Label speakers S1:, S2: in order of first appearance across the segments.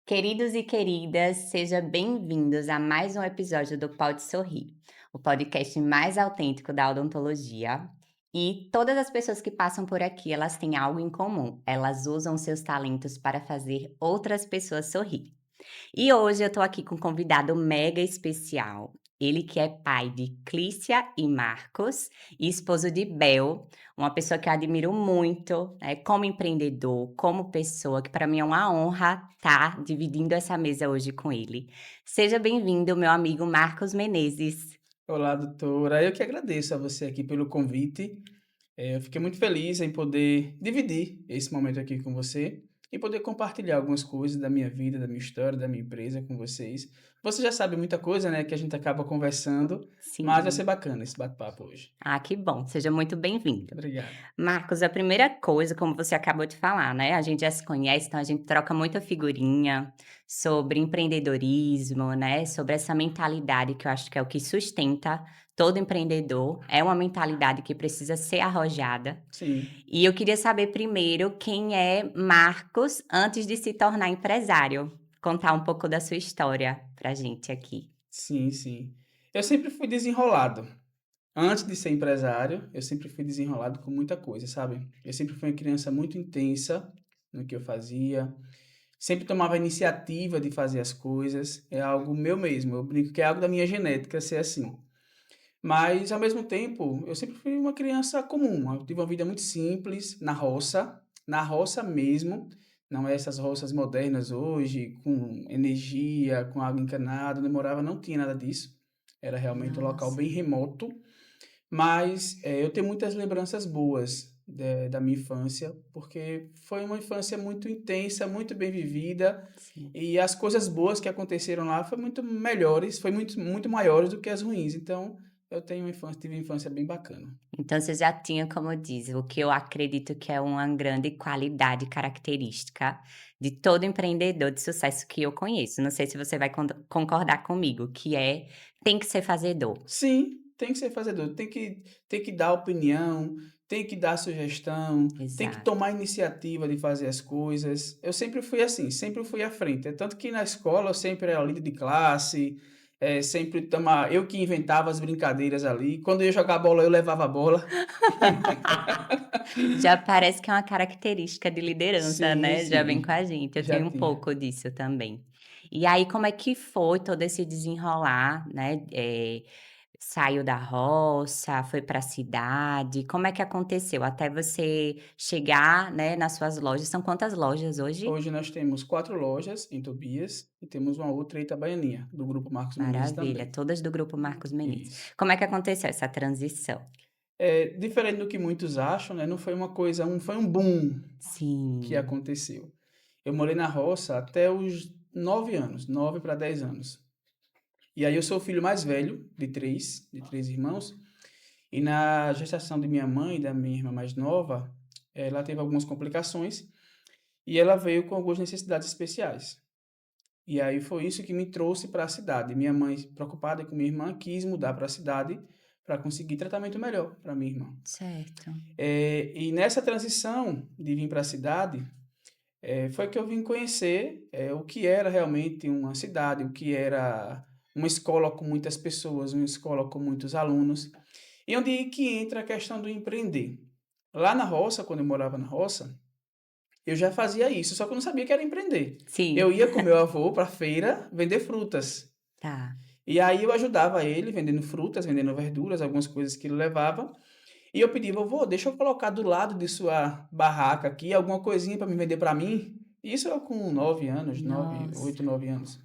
S1: Queridos e queridas, sejam bem-vindos a mais um episódio do Pode Sorrir, o podcast mais autêntico da odontologia. E todas as pessoas que passam por aqui, elas têm algo em comum. Elas usam seus talentos para fazer outras pessoas sorrir. E hoje eu tô aqui com um convidado mega especial. Ele que é pai de Clícia e Marcos e esposo de Bel, uma pessoa que eu admiro muito, como empreendedor, como pessoa, que para mim é uma honra estar dividindo essa mesa hoje com ele. Seja bem-vindo, meu amigo Marcos Menezes.
S2: Olá, doutora. Eu que agradeço a você aqui pelo convite. Eu fiquei muito feliz em poder dividir esse momento aqui com você e poder compartilhar algumas coisas da minha vida, da minha história, da minha empresa com vocês. Você já sabe muita coisa, né, que a gente acaba conversando, mas vai ser
S1: Sim.
S2: bacana esse bate-papo hoje.
S1: Ah, que bom. Seja muito bem-vindo.
S2: Obrigado.
S1: Marcos, a primeira coisa, como você acabou de falar, né, a gente já se conhece, então a gente troca muita figurinha sobre empreendedorismo, né, sobre essa mentalidade que eu acho que é o que sustenta todo empreendedor, é uma mentalidade que precisa ser arrojada.
S2: Sim,
S1: E eu queria saber primeiro quem é Marcos antes de se tornar empresário. Contar um pouco da sua história pra gente aqui.
S2: sim. Eu sempre fui desenrolado. Antes de ser empresário, eu sempre fui desenrolado com muita coisa, sabe? Eu sempre fui uma criança muito intensa no que eu fazia. Sempre tomava a iniciativa de fazer as coisas, é algo meu mesmo, eu brinco que é algo da minha genética ser assim. Mas, ao mesmo tempo, eu sempre fui uma criança comum, eu tive uma vida muito simples, na roça mesmo, não é essas roças modernas hoje, com energia, com água encanada, onde eu morava não tinha nada disso, era realmente um local
S1: Nossa,
S2: bem remoto, mas, eu tenho muitas lembranças boas da minha infância, porque foi uma infância muito intensa, muito bem vivida,
S1: sim.
S2: e as coisas boas que aconteceram lá foi muito maiores do que as ruins. Então, eu tenho uma infância tive uma infância bem bacana.
S1: Então você já tinha, como diz, o que eu acredito que é uma grande qualidade característica de todo empreendedor de sucesso que eu conheço. Não sei se você vai concordar comigo, que é tem que ser fazedor.
S2: Sim, tem que ser fazedor, tem que dar opinião, tem que dar sugestão, tem que
S1: Exato.
S2: tomar iniciativa de fazer as coisas. Eu sempre fui assim, sempre fui à frente. É tanto que na escola eu sempre era líder de classe, sempre eu que inventava as brincadeiras ali. Quando eu ia jogar bola, eu levava a bola.
S1: Já parece que é uma característica de liderança,
S2: Sim,
S1: né, já vem
S2: sim,
S1: com a gente. Eu
S2: já
S1: tenho um
S2: tinha.
S1: pouco disso também. E aí como é que foi todo esse desenrolar, né, saiu da roça, foi para a cidade, como é que aconteceu até você chegar, né, nas suas lojas? São quantas lojas hoje?
S2: Hoje nós temos 4 lojas em Tobias e temos uma outra em Itabaianinha, do grupo Marcos Menezes
S1: Maravilha,
S2: também.
S1: todas do grupo Marcos Menezes.
S2: Isso.
S1: Como é que aconteceu essa transição?
S2: Diferente do que muitos acham, né, não foi uma coisa foi um boom que
S1: Sim,
S2: aconteceu. Eu morei na roça até os 9 anos, 9 para 10 anos. E aí eu sou o filho mais velho de 3 irmãos, e na gestação de minha mãe e da minha irmã mais nova, ela teve algumas complicações e ela veio com algumas necessidades especiais. E aí foi isso que me trouxe para a cidade. Minha mãe, preocupada com minha irmã, quis mudar para a cidade para conseguir tratamento melhor para minha irmã.
S1: certo.
S2: E nessa transição de vir para a cidade, foi que eu vim conhecer, o que era realmente uma cidade, o que era uma escola com muitas pessoas, uma escola com muitos alunos, e onde que entra a questão do empreender. Lá na roça, quando eu morava na roça, eu já fazia isso, só que eu não sabia que era empreender. Eu
S1: Sim,
S2: ia com meu avô para a feira vender frutas.
S1: tá.
S2: E aí eu ajudava ele vendendo frutas, vendendo verduras, algumas coisas que ele levava. E eu pedi: "Vovô, deixa eu colocar do lado de sua barraca aqui alguma coisinha para me vender para mim". Isso eu com 9 anos, 9,
S1: Nossa.
S2: 8, 9 anos.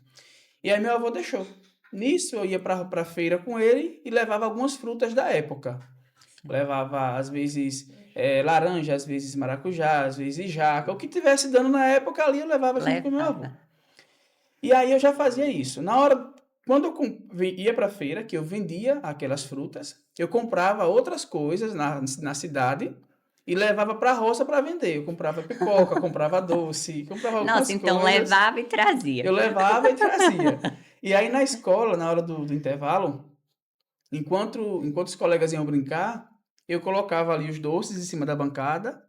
S2: E aí meu avô deixou. Nisso eu ia para feira com ele e levava algumas frutas da época. Levava às vezes, laranja, às vezes maracujá, às vezes jaca, o que tivesse dando na época ali eu levava junto com meu avô.
S1: Levava.
S2: E aí eu já fazia isso. Na hora quando eu ia para a feira, que eu vendia aquelas frutas, eu comprava outras coisas na cidade e levava para a roça para vender. Eu comprava pipoca, comprava doce, comprava
S1: Nossa,
S2: algumas
S1: então
S2: coisas,
S1: levava e trazia.
S2: eu levava e trazia. E aí na escola, na hora do intervalo, enquanto os colegas iam brincar, eu colocava ali os doces em cima da bancada,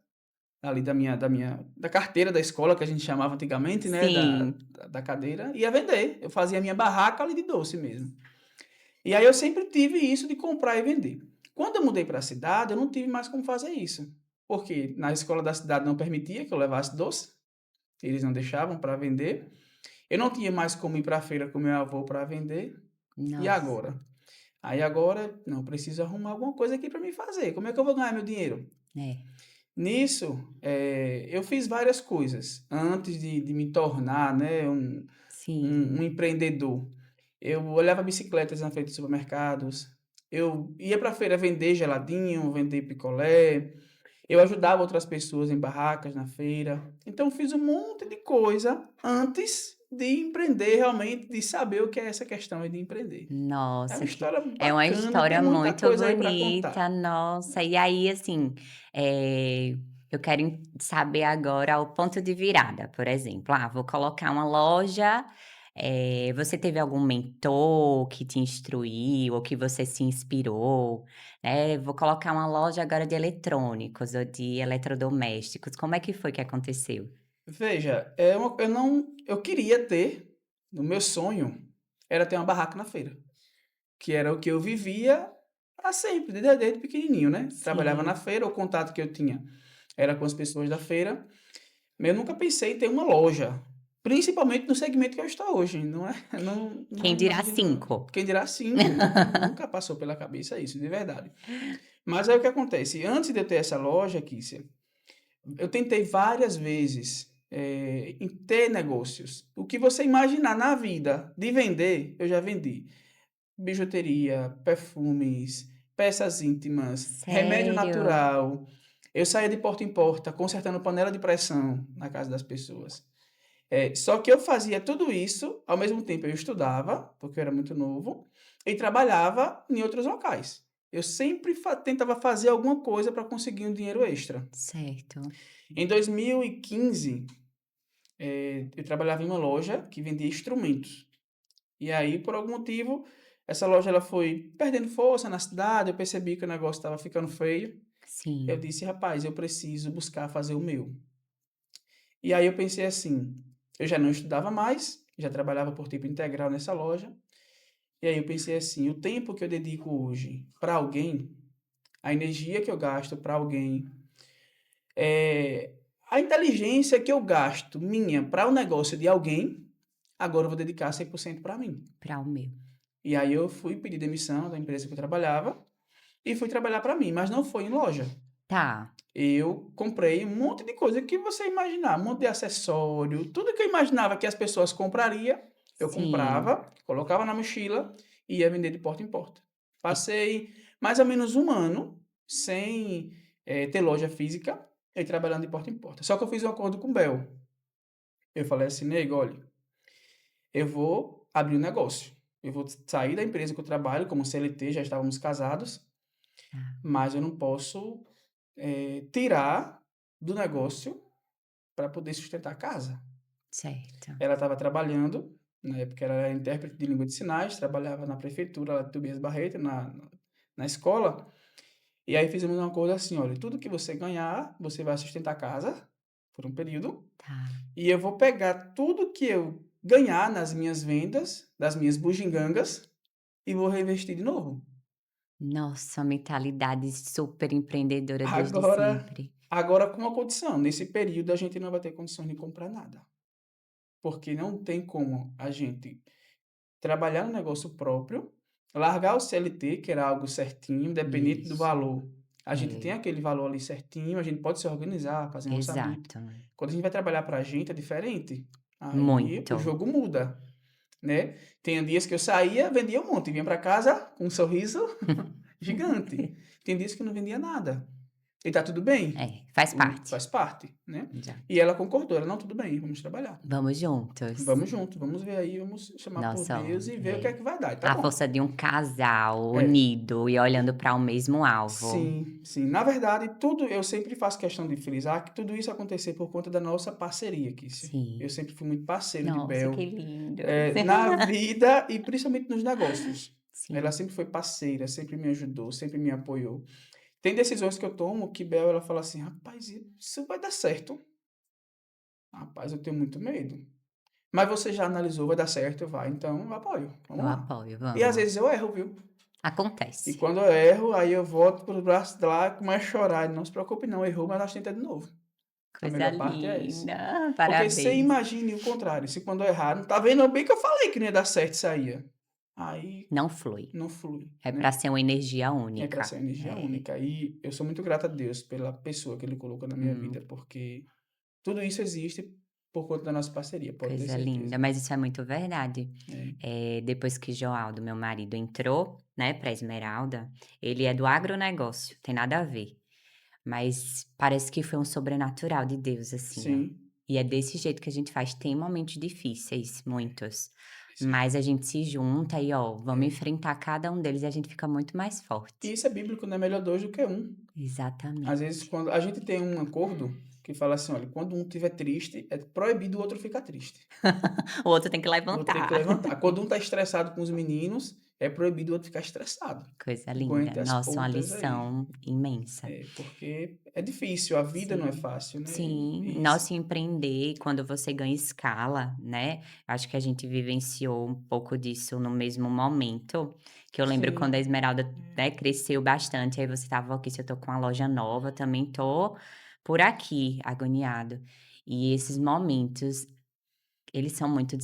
S2: ali da carteira da escola, que a gente chamava antigamente, né,
S1: Sim.
S2: da cadeira, ia vender. Eu fazia a minha barraca ali de doce mesmo. E aí eu sempre tive isso de comprar e vender. Quando eu mudei para a cidade, eu não tive mais como fazer isso, porque na escola da cidade não permitia que eu levasse doce, eles não deixavam para vender. Eu não tinha mais como ir para a feira com meu avô para vender. E
S1: Nossa.
S2: agora? Aí agora, não, preciso arrumar alguma coisa aqui para mim fazer. Como é que eu vou ganhar meu dinheiro?
S1: É.
S2: Nisso, eu fiz várias coisas antes de me tornar, né, um
S1: Sim.
S2: empreendedor. Eu olhava bicicletas na frente de supermercados, eu ia para a feira vender geladinho, vender picolé, eu ajudava outras pessoas em barracas na feira. Então fiz um monte de coisa antes de empreender realmente, de saber o que é essa questão aí de empreender. É uma
S1: Nossa, que
S2: história
S1: é uma
S2: bacana, tem
S1: história
S2: muita
S1: muito
S2: coisa aí para
S1: bonita,
S2: contar.
S1: nossa. E aí, assim, eu quero saber agora o ponto de virada, por exemplo. Ah, vou colocar uma loja. Você teve algum mentor que te instruiu ou que você se inspirou? Vou colocar uma loja agora de eletrônicos ou de eletrodomésticos. Como é que foi que aconteceu?
S2: Veja, eu queria ter, o meu sonho era ter uma barraca na feira, que era o que eu vivia para sempre, desde pequenininho, né. Trabalhava na
S1: Sim,
S2: feira, o contato que eu tinha era com as pessoas da feira, mas eu nunca pensei em ter uma loja, principalmente no segmento que eu estou hoje, não é não
S1: quem dirá
S2: imagino,
S1: 5.
S2: quem dirá 5, nunca passou pela cabeça isso, de verdade. Mas aí o que acontece, antes de eu ter essa loja, Kícia, eu tentei várias vezes, em ter negócios. O que você imaginar na vida de vender, eu já vendi. Bijuteria, perfumes, peças íntimas, remédio
S1: Sério?
S2: natural. Eu saía de porta em porta consertando panela de pressão na casa das pessoas. Só que eu fazia tudo isso, ao mesmo tempo eu estudava, porque eu era muito novo, e trabalhava em outros locais. Eu sempre tentava fazer alguma coisa para conseguir um dinheiro extra.
S1: Certo.
S2: Em 2015, eu trabalhava em uma loja que vendia instrumentos. E aí, por algum motivo, essa loja ela foi perdendo força na cidade, eu percebi que o negócio estava ficando feio. Eu
S1: Sim.
S2: disse: "Rapaz, eu preciso buscar fazer o meu". E aí eu pensei assim, eu já não estudava mais, já trabalhava por tempo integral nessa loja, e aí eu pensei assim: o tempo que eu dedico hoje para alguém, a energia que eu gasto para alguém, a inteligência que eu gasto minha para o negócio de alguém, agora eu vou dedicar 100% para mim.
S1: Para o meu.
S2: E aí eu fui pedir demissão da empresa que eu trabalhava e fui trabalhar para mim, mas não foi em loja.
S1: Tá.
S2: Eu comprei um monte de coisa que você imaginar, um monte de acessório, tudo que eu imaginava que as pessoas comprariam, eu
S1: Sim.
S2: comprava, colocava na mochila e ia vender de porta em porta.
S1: E
S2: Passei mais ou menos um ano sem ter loja física e trabalhando de porta em porta. Só que eu fiz um acordo com o Bel. Eu falei assim, nego, olha, eu vou abrir um negócio. Eu vou sair da empresa que eu trabalho, como CLT, já estávamos casados,
S1: tá,
S2: mas eu não posso tirar do negócio para poder sustentar a casa.
S1: certo.
S2: Ela estava trabalhando, na época ela era intérprete de língua de sinais, trabalhava na prefeitura lá de Tobias Barreto, na escola, e aí fizemos um acordo assim: olha, tudo que você ganhar, você vai sustentar a casa por um período,
S1: Tá.
S2: e eu vou pegar tudo que eu ganhar nas minhas vendas, das minhas bugigangas, e vou reinvestir de novo.
S1: Nossa, mentalidade super empreendedora desde
S2: Agora,
S1: sempre.
S2: agora com uma condição, nesse período a gente não vai ter condições de comprar nada, porque não tem como a gente trabalhar no negócio próprio, largar o CLT, que era algo certinho, independente do
S1: Isso.
S2: valor. A gente tem
S1: É,
S2: aquele valor ali certinho, a gente pode se organizar, fazer um orçamento.
S1: exato.
S2: Quando a gente vai trabalhar para a gente é diferente. Aí o
S1: Muito.
S2: jogo muda, né? Tem dias que eu saía, vendia um monte, vinha para casa com um sorriso gigante. Tem dias que eu não vendia nada. E tá tudo bem,
S1: Faz parte.
S2: faz parte, né?
S1: Já.
S2: E ela concordou, ela, não, tudo bem, vamos trabalhar.
S1: Vamos juntos.
S2: Vamos junto, vamos ver aí, vamos chamar por
S1: Nossa,
S2: Deus e ver o que é que vai dar. E tá
S1: a
S2: bom.
S1: força de um casal
S2: É.
S1: unido e olhando para o mesmo alvo.
S2: Sim, sim. Na verdade, tudo eu sempre faço questão de frisar que tudo isso aconteceu por conta da nossa parceria, Kícia. Eu
S1: Sim.
S2: sempre fui muito parceiro de
S1: Nossa, que
S2: Bel,
S1: lindo.
S2: na vida e principalmente nos negócios. Ela
S1: Sim.
S2: sempre foi parceira, sempre me ajudou, sempre me apoiou. Tem decisões que eu tomo que Bel, ela fala assim: "Rapaz, isso vai dar certo?". "Rapaz, eu tenho muito medo". "Mas você já analisou, vai dar certo?". "Vai, então eu apoio,
S1: Eu
S2: vamos lá".
S1: apoio,
S2: E às
S1: vamos.
S2: vezes eu erro, viu. E
S1: Acontece.
S2: quando eu erro, aí eu volto para os braços lá, começo a chorar: "Não se preocupe não, errou, mas nós tenta de novo". A
S1: Coisa
S2: melhor parte é essa.
S1: linda,
S2: Porque você
S1: parabéns.
S2: imagine o contrário, se quando eu errar, "Tá vendo bem que eu falei que não ia dar certo isso aí, ó". Aí
S1: Não flui.
S2: não flui,
S1: É
S2: né.
S1: pra ser uma energia
S2: É para
S1: única.
S2: ser uma energia
S1: É.
S2: única. E eu sou muito grato a Deus pela pessoa que ele colocou na minha
S1: Hum,
S2: vida, porque tudo isso existe por conta da nossa parceria, pode ter
S1: coisa linda,
S2: certeza.
S1: mas isso é muito verdade.
S2: É.
S1: Depois que Joaldo, meu marido, entrou, né, pra Esmeralda, ele é do agronegócio, tem nada a ver, mas parece que foi um sobrenatural de Deus, assim, ó.
S2: Sim,
S1: E é desse jeito que a gente faz. Tem momentos difíceis, muitos,
S2: exato.
S1: mas a gente se junta e, ó, vamos
S2: É.
S1: enfrentar cada um deles e a gente fica muito mais
S2: E
S1: forte.
S2: isso é bíblico, né, melhor 2 do que um. Às vezes,
S1: Exatamente.
S2: quando a gente tem um acordo que fala assim: "Olha, quando um estiver triste, é proibido o outro ficar triste".
S1: O outro tem que
S2: O outro tem que
S1: levantar.
S2: levantar. Quando um tá estressado com os meninos, é proibido o outro ficar estressado.
S1: Coisa linda.
S2: Aguente as
S1: Nossa, uma
S2: pontas aí.
S1: lição imensa.
S2: É, porque é difícil, a vida não é
S1: Sim,
S2: fácil, né,
S1: sim.
S2: e isso
S1: Nossa, empreender, quando você ganha escala, né, acho que a gente vivenciou um pouco disso no mesmo momento, que eu lembro quando a
S2: sim,
S1: Esmeralda,
S2: é,
S1: né, cresceu bastante, aí você estava: "Ok, se eu tô com uma loja nova, também tô por aqui, agoniado". E esses momentos, eles são muito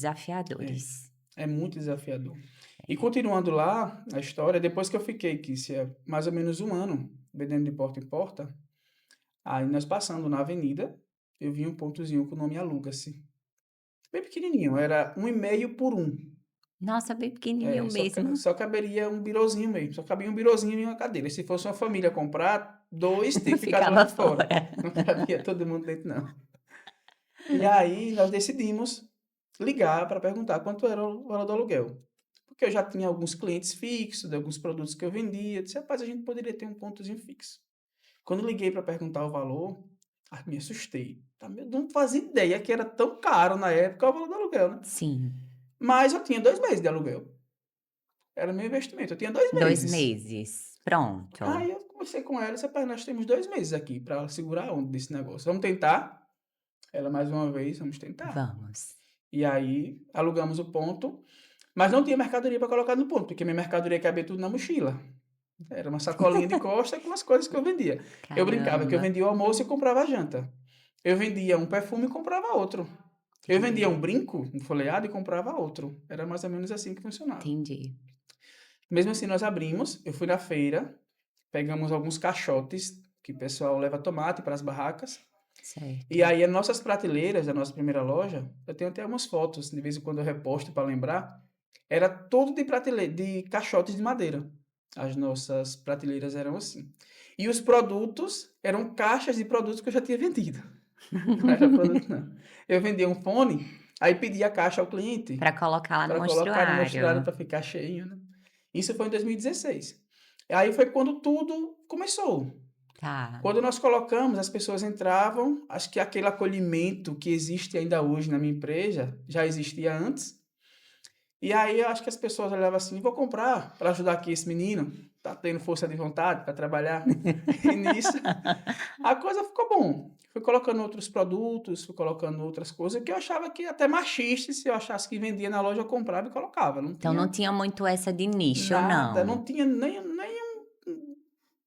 S2: é,
S1: desafiadores.
S2: é muito desafiador. E continuando lá, a história, depois que eu fiquei, que isso é mais ou menos 1 ano, vendendo de porta em porta, aí nós passando na avenida, eu vi um pontozinho com o nome Aluga-se. Bem pequenininho, era 1,5 por 1.
S1: Nossa, bem pequenininho
S2: É,
S1: mesmo.
S2: só caberia um birozinho mesmo, só cabia um birozinho e uma cadeira. Se fosse uma família comprar, 2 tinha que ficar do lado
S1: Ficava
S2: de fora.
S1: fora.
S2: Não cabia todo mundo dentro não. E aí nós decidimos ligar para perguntar quanto era o valor do aluguel. Porque eu já tinha alguns clientes fixos, de alguns produtos que eu vendia, eu disse: "Rapaz, a gente poderia ter um pontozinho fixo". Quando liguei para perguntar o valor, me assustei, tá, eu não fazia ideia que era tão caro na época o valor do aluguel, né.
S1: Sim,
S2: Mas eu tinha 2 meses de aluguel, era meu investimento, eu tinha 2
S1: 2
S2: meses.
S1: meses. Pronto,
S2: Aí eu conversei com ela e disse: "Rapaz, nós temos 2 meses aqui para segurar a onda desse negócio, vamos tentar?". Ela mais uma vez: "Vamos tentar".
S1: vamos.
S2: E aí alugamos o ponto, mas não tinha mercadoria para colocar no ponto, porque minha mercadoria cabia tudo na mochila. Era uma sacolinha de costa com as coisas que eu vendia. Eu brincava que eu
S1: Caramba,
S2: vendia o almoço e comprava a janta. Eu vendia um perfume e comprava outro. Eu vendia um
S1: entendi,
S2: brinco, um folheado e comprava outro. Era mais ou menos assim que funcionava.
S1: entendi.
S2: Mesmo assim, nós abrimos, eu fui na feira, pegamos alguns caixotes que o pessoal leva tomate para as barracas. E
S1: Certo.
S2: aí, as nossas prateleiras da nossa primeira loja, eu tenho até umas fotos, de vez em quando eu reposto para lembrar, era todo de prateleira, de caixotes de madeira. As nossas prateleiras eram assim. E os produtos eram caixas de produtos que eu já tinha vendido. Não era produto, não. Eu vendia um fone, aí pedia a caixa ao cliente
S1: Pra colocar lá no
S2: para colocar no mostruário
S1: mostruário.
S2: para ficar cheinho, né. Isso foi em 2016. Aí foi quando tudo começou.
S1: Tá.
S2: Quando nós colocamos, as pessoas entravam, acho que aquele acolhimento que existe ainda hoje na minha empresa, já existia antes, e aí eu acho que as pessoas olhavam assim: "Vou comprar para ajudar aqui esse menino, tá tendo força de vontade para trabalhar". E nisso a coisa ficou bom. Fui colocando outros produtos, fui colocando outras coisas que eu achava que até machista, se eu achasse que vendia na loja, eu comprava e colocava, não
S1: Então não
S2: tinha
S1: tinha muito essa de nicho,
S2: nada,
S1: não?
S2: não tinha nem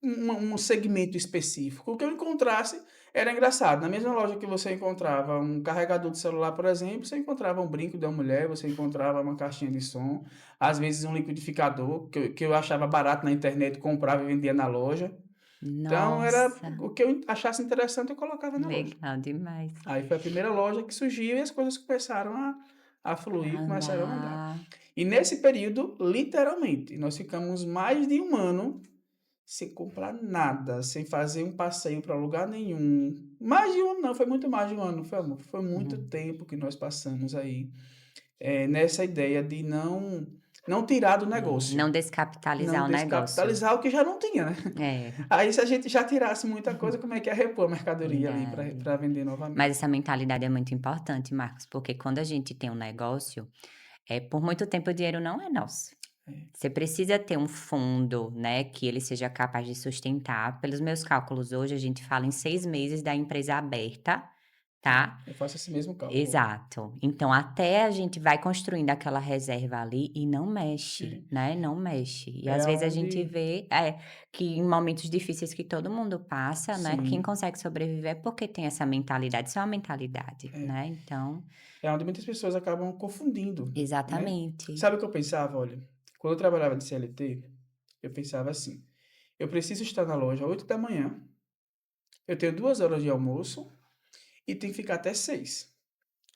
S2: um segmento específico. O que eu encontrasse era engraçado. Na mesma loja que você encontrava um carregador de celular, por exemplo, você encontrava um brinco de uma mulher, você encontrava uma caixinha de som, às vezes um liquidificador, que eu achava barato na internet, comprava e vendia na loja. Então era
S1: Nossa,
S2: o que eu achasse interessante, eu colocava na loja.
S1: legal demais.
S2: Aí foi a primeira loja que surgiu e as coisas começaram a
S1: A
S2: fluir, começaram a andar.
S1: andar.
S2: E nesse período, literalmente, nós ficamos mais de 1 ano sem comprar nada, sem fazer um passeio para lugar nenhum. Mais de 1 ano não, foi muito mais de 1 ano, foi amor, foi muito
S1: Uhum.
S2: tempo que nós passamos aí, nessa ideia de não tirar do negócio,
S1: Não
S2: não
S1: descapitalizar o negócio.
S2: descapitalizar o que já não tinha, né.
S1: É,
S2: Aí se a gente já tirasse muita coisa, como é que ia repor a mercadoria ali para
S1: verdade.
S2: pra vender
S1: Mas
S2: novamente.
S1: essa mentalidade é muito importante, Marcos, porque quando a gente tem um negócio, por muito tempo o dinheiro não é nosso.
S2: É,
S1: Você precisa ter um fundo, né, que ele seja capaz de sustentar. Pelos meus cálculos hoje, a gente fala em 6 meses da empresa aberta, tá.
S2: eu faço esse mesmo cálculo.
S1: Exato. Então até a gente vai construindo aquela reserva ali e não mexe,
S2: Sim.
S1: né, não mexe. E
S2: É
S1: às vezes a gente
S2: aonde
S1: vê que em momentos difíceis que todo mundo passa, né, quem
S2: sim,
S1: consegue sobreviver é porque tem essa mentalidade, isso é uma mentalidade,
S2: é.
S1: né, então
S2: É onde muitas pessoas acabam confundindo, né.
S1: exatamente.
S2: Sabe o que eu pensava? Olha, quando eu trabalhava de CLT, eu pensava assim: "Eu preciso estar na loja 8 da manhã, eu tenho 2 horas de almoço e tenho que ficar até 6.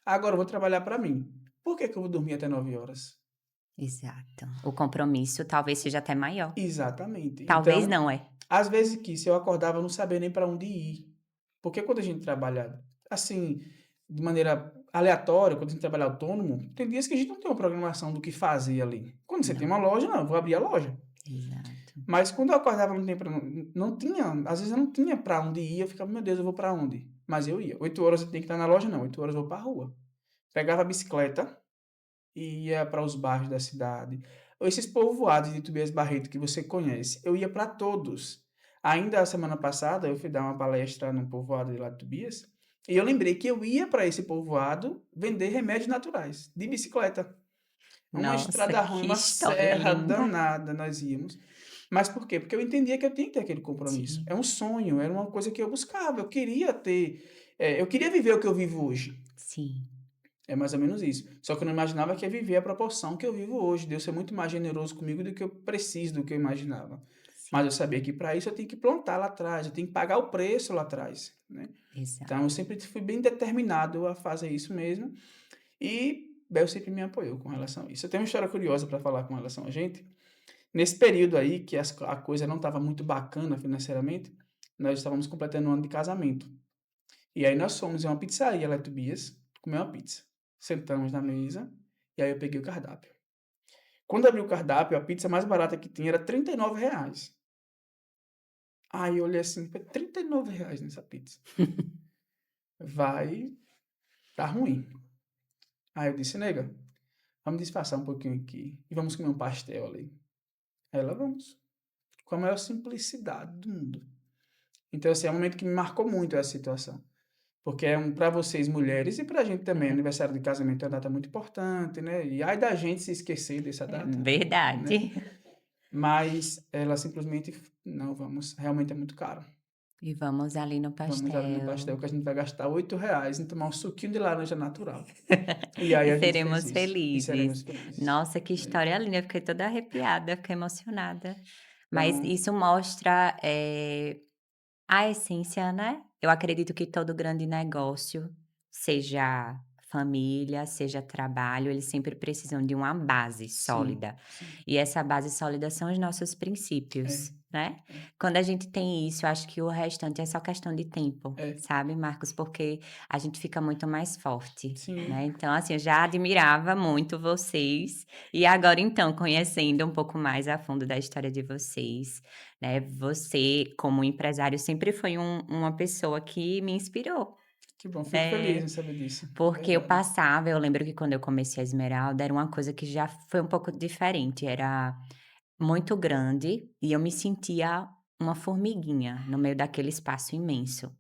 S2: Agora eu vou trabalhar para mim. Por que que eu vou dormir até 9 horas?"
S1: Exato. O compromisso talvez seja até maior.
S2: Exatamente.
S1: Talvez
S2: Então,
S1: não é.
S2: às vezes que se eu acordava eu não sabia nem para onde ir. Porque quando a gente trabalha, assim, de maneira aleatória, quando a gente trabalha autônomo, tem dias que a gente não tem uma programação do que fazer ali. Quando você tem
S1: Não,
S2: uma loja, não, eu vou abrir a loja.
S1: exato.
S2: Mas quando eu acordava não, tem pra, não tinha, às vezes eu não tinha para onde ir, eu ficava, meu Deus, eu vou para onde? Mas eu ia. 8 horas eu tenho que estar na loja, não, 8 horas eu vou para a rua. Pegava a bicicleta e ia para os bairros da cidade. Ou esses povoados de Tobias Barreto que você conhece, eu ia para todos. Ainda a semana passada eu fui dar uma palestra num povoado de lá de Tobias, e eu lembrei que eu ia para esse povoado vender remédios naturais, de bicicleta. Uma
S1: Nossa,
S2: estrada ruim,
S1: que
S2: uma
S1: história
S2: serra
S1: linda.
S2: danada nós íamos. Mas por quê? Porque eu entendia que eu tinha que ter aquele compromisso. É
S1: Sim,
S2: um sonho, era uma coisa que eu buscava, eu queria ter, eu queria viver o que eu vivo hoje.
S1: sim,
S2: É mais ou menos isso. Só que eu não imaginava que ia viver a proporção que eu vivo hoje. Deus é muito mais generoso comigo do que eu preciso, do que eu imaginava. Mas eu
S1: sim,
S2: sabia que para isso eu tenho que plantar lá atrás, eu tenho que pagar o preço lá atrás, né. Então eu
S1: exato.
S2: sempre fui bem determinado a fazer isso mesmo, e Bel sempre me apoiou com relação a isso. Eu tenho uma história curiosa para falar com relação a gente. Nesse período aí que a coisa não estava muito bacana financeiramente, nós estávamos completando um ano de casamento. E aí nós fomos em uma pizzaria lá em Tobias, comer uma pizza. Sentamos na mesa, e aí eu peguei o cardápio. Quando abri o cardápio, a pizza mais barata que tinha era R$ 39. Aí eu olhei assim, falei, R$ 39 nessa pizza. Vai tá ruim. Aí eu disse, nega, vamos disfarçar um pouquinho aqui e vamos comer um pastel ali. Aí ela, vamos. Com a maior simplicidade do mundo. Então, assim, é um momento que me marcou muito essa situação. Porque é para vocês mulheres e pra gente também,
S1: É,
S2: aniversário de casamento é uma data muito importante, né, e ai da gente se esquecer dessa
S1: é
S2: data, né.
S1: verdade.
S2: Mas ela simplesmente: "Não, vamos, realmente é muito caro.
S1: E vamos ali no
S2: Vamos ali no
S1: pastel.
S2: pastel que a gente vai gastar R$ 8 em tomar um suquinho de laranja natural". E aí
S1: E
S2: a gente fez
S1: seremos
S2: isso, e
S1: felizes.
S2: seremos felizes.
S1: Nossa, que
S2: É,
S1: história linda, eu fiquei toda arrepiada, fiquei emocionada. Mas
S2: então
S1: isso mostra, a essência, né. Eu acredito que todo grande negócio, seja família, seja trabalho, eles sempre precisam de uma base
S2: sim,
S1: sólida.
S2: sim.
S1: E essa base sólida são os nossos
S2: É,
S1: princípios, né.
S2: é,
S1: Quando a gente tem isso, eu acho que o restante é só questão de tempo,
S2: é.
S1: sabe, Marcos, porque a gente fica muito mais forte,
S2: Sim,
S1: né. Então, assim, eu já admirava muito vocês, e agora então, conhecendo um pouco mais a fundo da história de vocês, né, você como empresário sempre foi uma pessoa que me inspirou,
S2: que bom, fico feliz
S1: né,
S2: em saber disso, de
S1: porque
S2: verdade.
S1: eu lembro que quando eu comecei a Esmeralda era uma coisa que já foi um pouco diferente, era muito grande e eu me sentia uma formiguinha no meio daquele espaço imenso.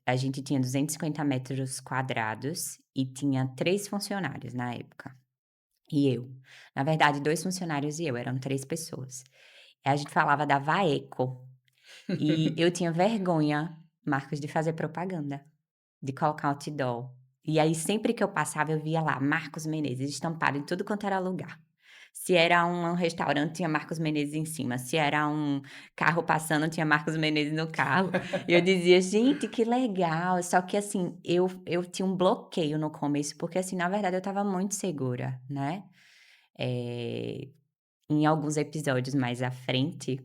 S1: A gente tinha 250 metros quadrados e tinha 3 funcionários na época, e eu. Na verdade 2 funcionários e eu, eram 3 pessoas. A gente falava da Vaeco. E eu tinha vergonha, Marcos, de fazer propaganda, de colocar outdoor. E aí sempre que eu passava eu via lá Marcos Menezes estampado em tudo quanto era lugar. Se era um restaurante, tinha Marcos Menezes em cima, se era um carro passando, tinha Marcos Menezes no carro. E eu dizia: "Gente, que legal". Só que assim, eu tinha um bloqueio no começo, porque assim, na verdade eu estava muito segura, né. Eh, Em alguns episódios mais à frente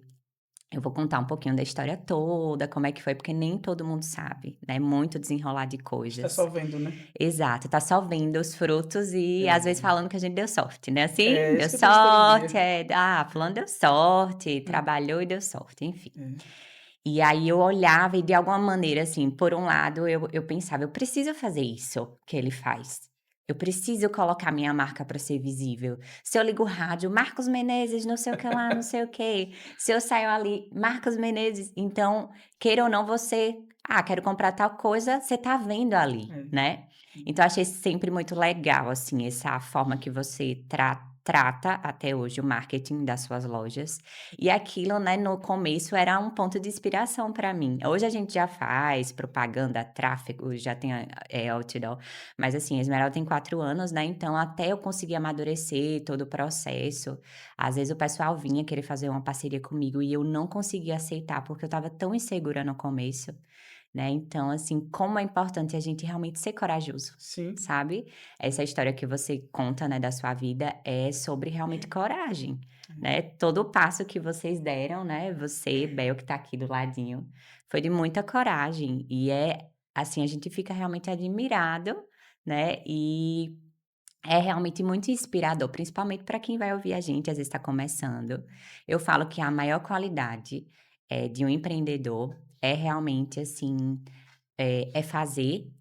S1: eu vou contar um pouquinho da história toda, como é que foi, porque nem todo mundo sabe, né, muito desenrolar de
S2: Está
S1: coisas.
S2: só vendo, né.
S1: Exato, tá só vendo os frutos e às vezes
S2: É,
S1: falando que a gente deu sorte, né, assim?
S2: é
S1: Deu
S2: isso que eu penso todo
S1: sorte,
S2: dia.
S1: fulano deu sorte,
S2: Hum,
S1: trabalhou e deu sorte, enfim.
S2: é,
S1: E aí eu olhava e de alguma maneira, assim, por um lado eu pensava: "Eu preciso fazer isso que ele faz. Eu preciso colocar minha marca para ser visível. Se eu ligo o rádio, Marcos Menezes, não sei o que lá, não sei o quê. Se eu saio ali, Marcos Menezes. Então, queira ou não, você. Ah, quero comprar tal coisa, você tá vendo ali,
S2: É.
S1: né? Então, achei sempre muito legal, assim, essa forma que você trata até hoje o marketing das suas lojas. E aquilo, né, no começo era um ponto de inspiração para mim. Hoje a gente já faz propaganda, tráfego, já tem outdoor, mas assim, a Esmeralda tem 4 anos, né, então até eu conseguir amadurecer todo o processo, às vezes o pessoal vinha querer fazer uma parceria comigo e eu não conseguia aceitar, porque eu estava tão insegura no começo, né, então assim, como é importante a gente realmente ser corajoso,
S2: Sim.
S1: sabe. Essa história que você conta, né, da sua vida é sobre realmente coragem, né, todo o passo que vocês deram, né, você, Bel, que tá aqui do ladinho, foi de muita coragem e assim, a gente fica realmente admirado, né, e é realmente muito inspirador, principalmente para quem vai ouvir a gente, às vezes está começando. Eu falo que a maior qualidade, de um empreendedor é realmente, assim, é fazer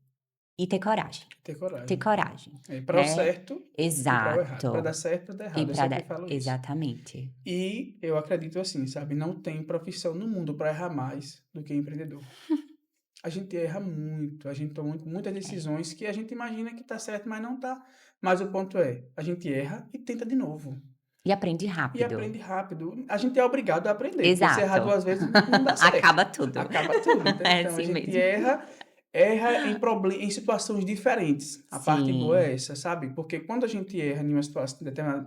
S1: e ter coragem.
S2: Ter
S1: Ter
S2: coragem.
S1: coragem,
S2: É, para o
S1: né.
S2: certo e para o errado. Para
S1: Exato.
S2: dar certo e para dar
S1: E
S2: errado. Eu
S1: para
S2: sempre
S1: dar
S2: falo isso.
S1: exatamente.
S2: E eu acredito assim, sabe? Não tem profissão no mundo para errar mais do que empreendedor. A gente erra muito, a gente toma muitas
S1: É.
S2: decisões que a gente imagina que tá certo, mas não tá. Mas o ponto é, a gente erra e tenta de novo.
S1: E aprende
S2: E
S1: rápido.
S2: aprende rápido. A gente é obrigado a aprender, porque se errar
S1: Exato.
S2: 2 vezes não dá certo.
S1: Acaba tudo.
S2: Acaba tudo, entendeu?
S1: É
S2: Então a
S1: assim
S2: gente
S1: mesmo.
S2: erra em situações diferentes. A parte boa é
S1: Sim.
S2: essa, sabe? Porque quando a gente erra em uma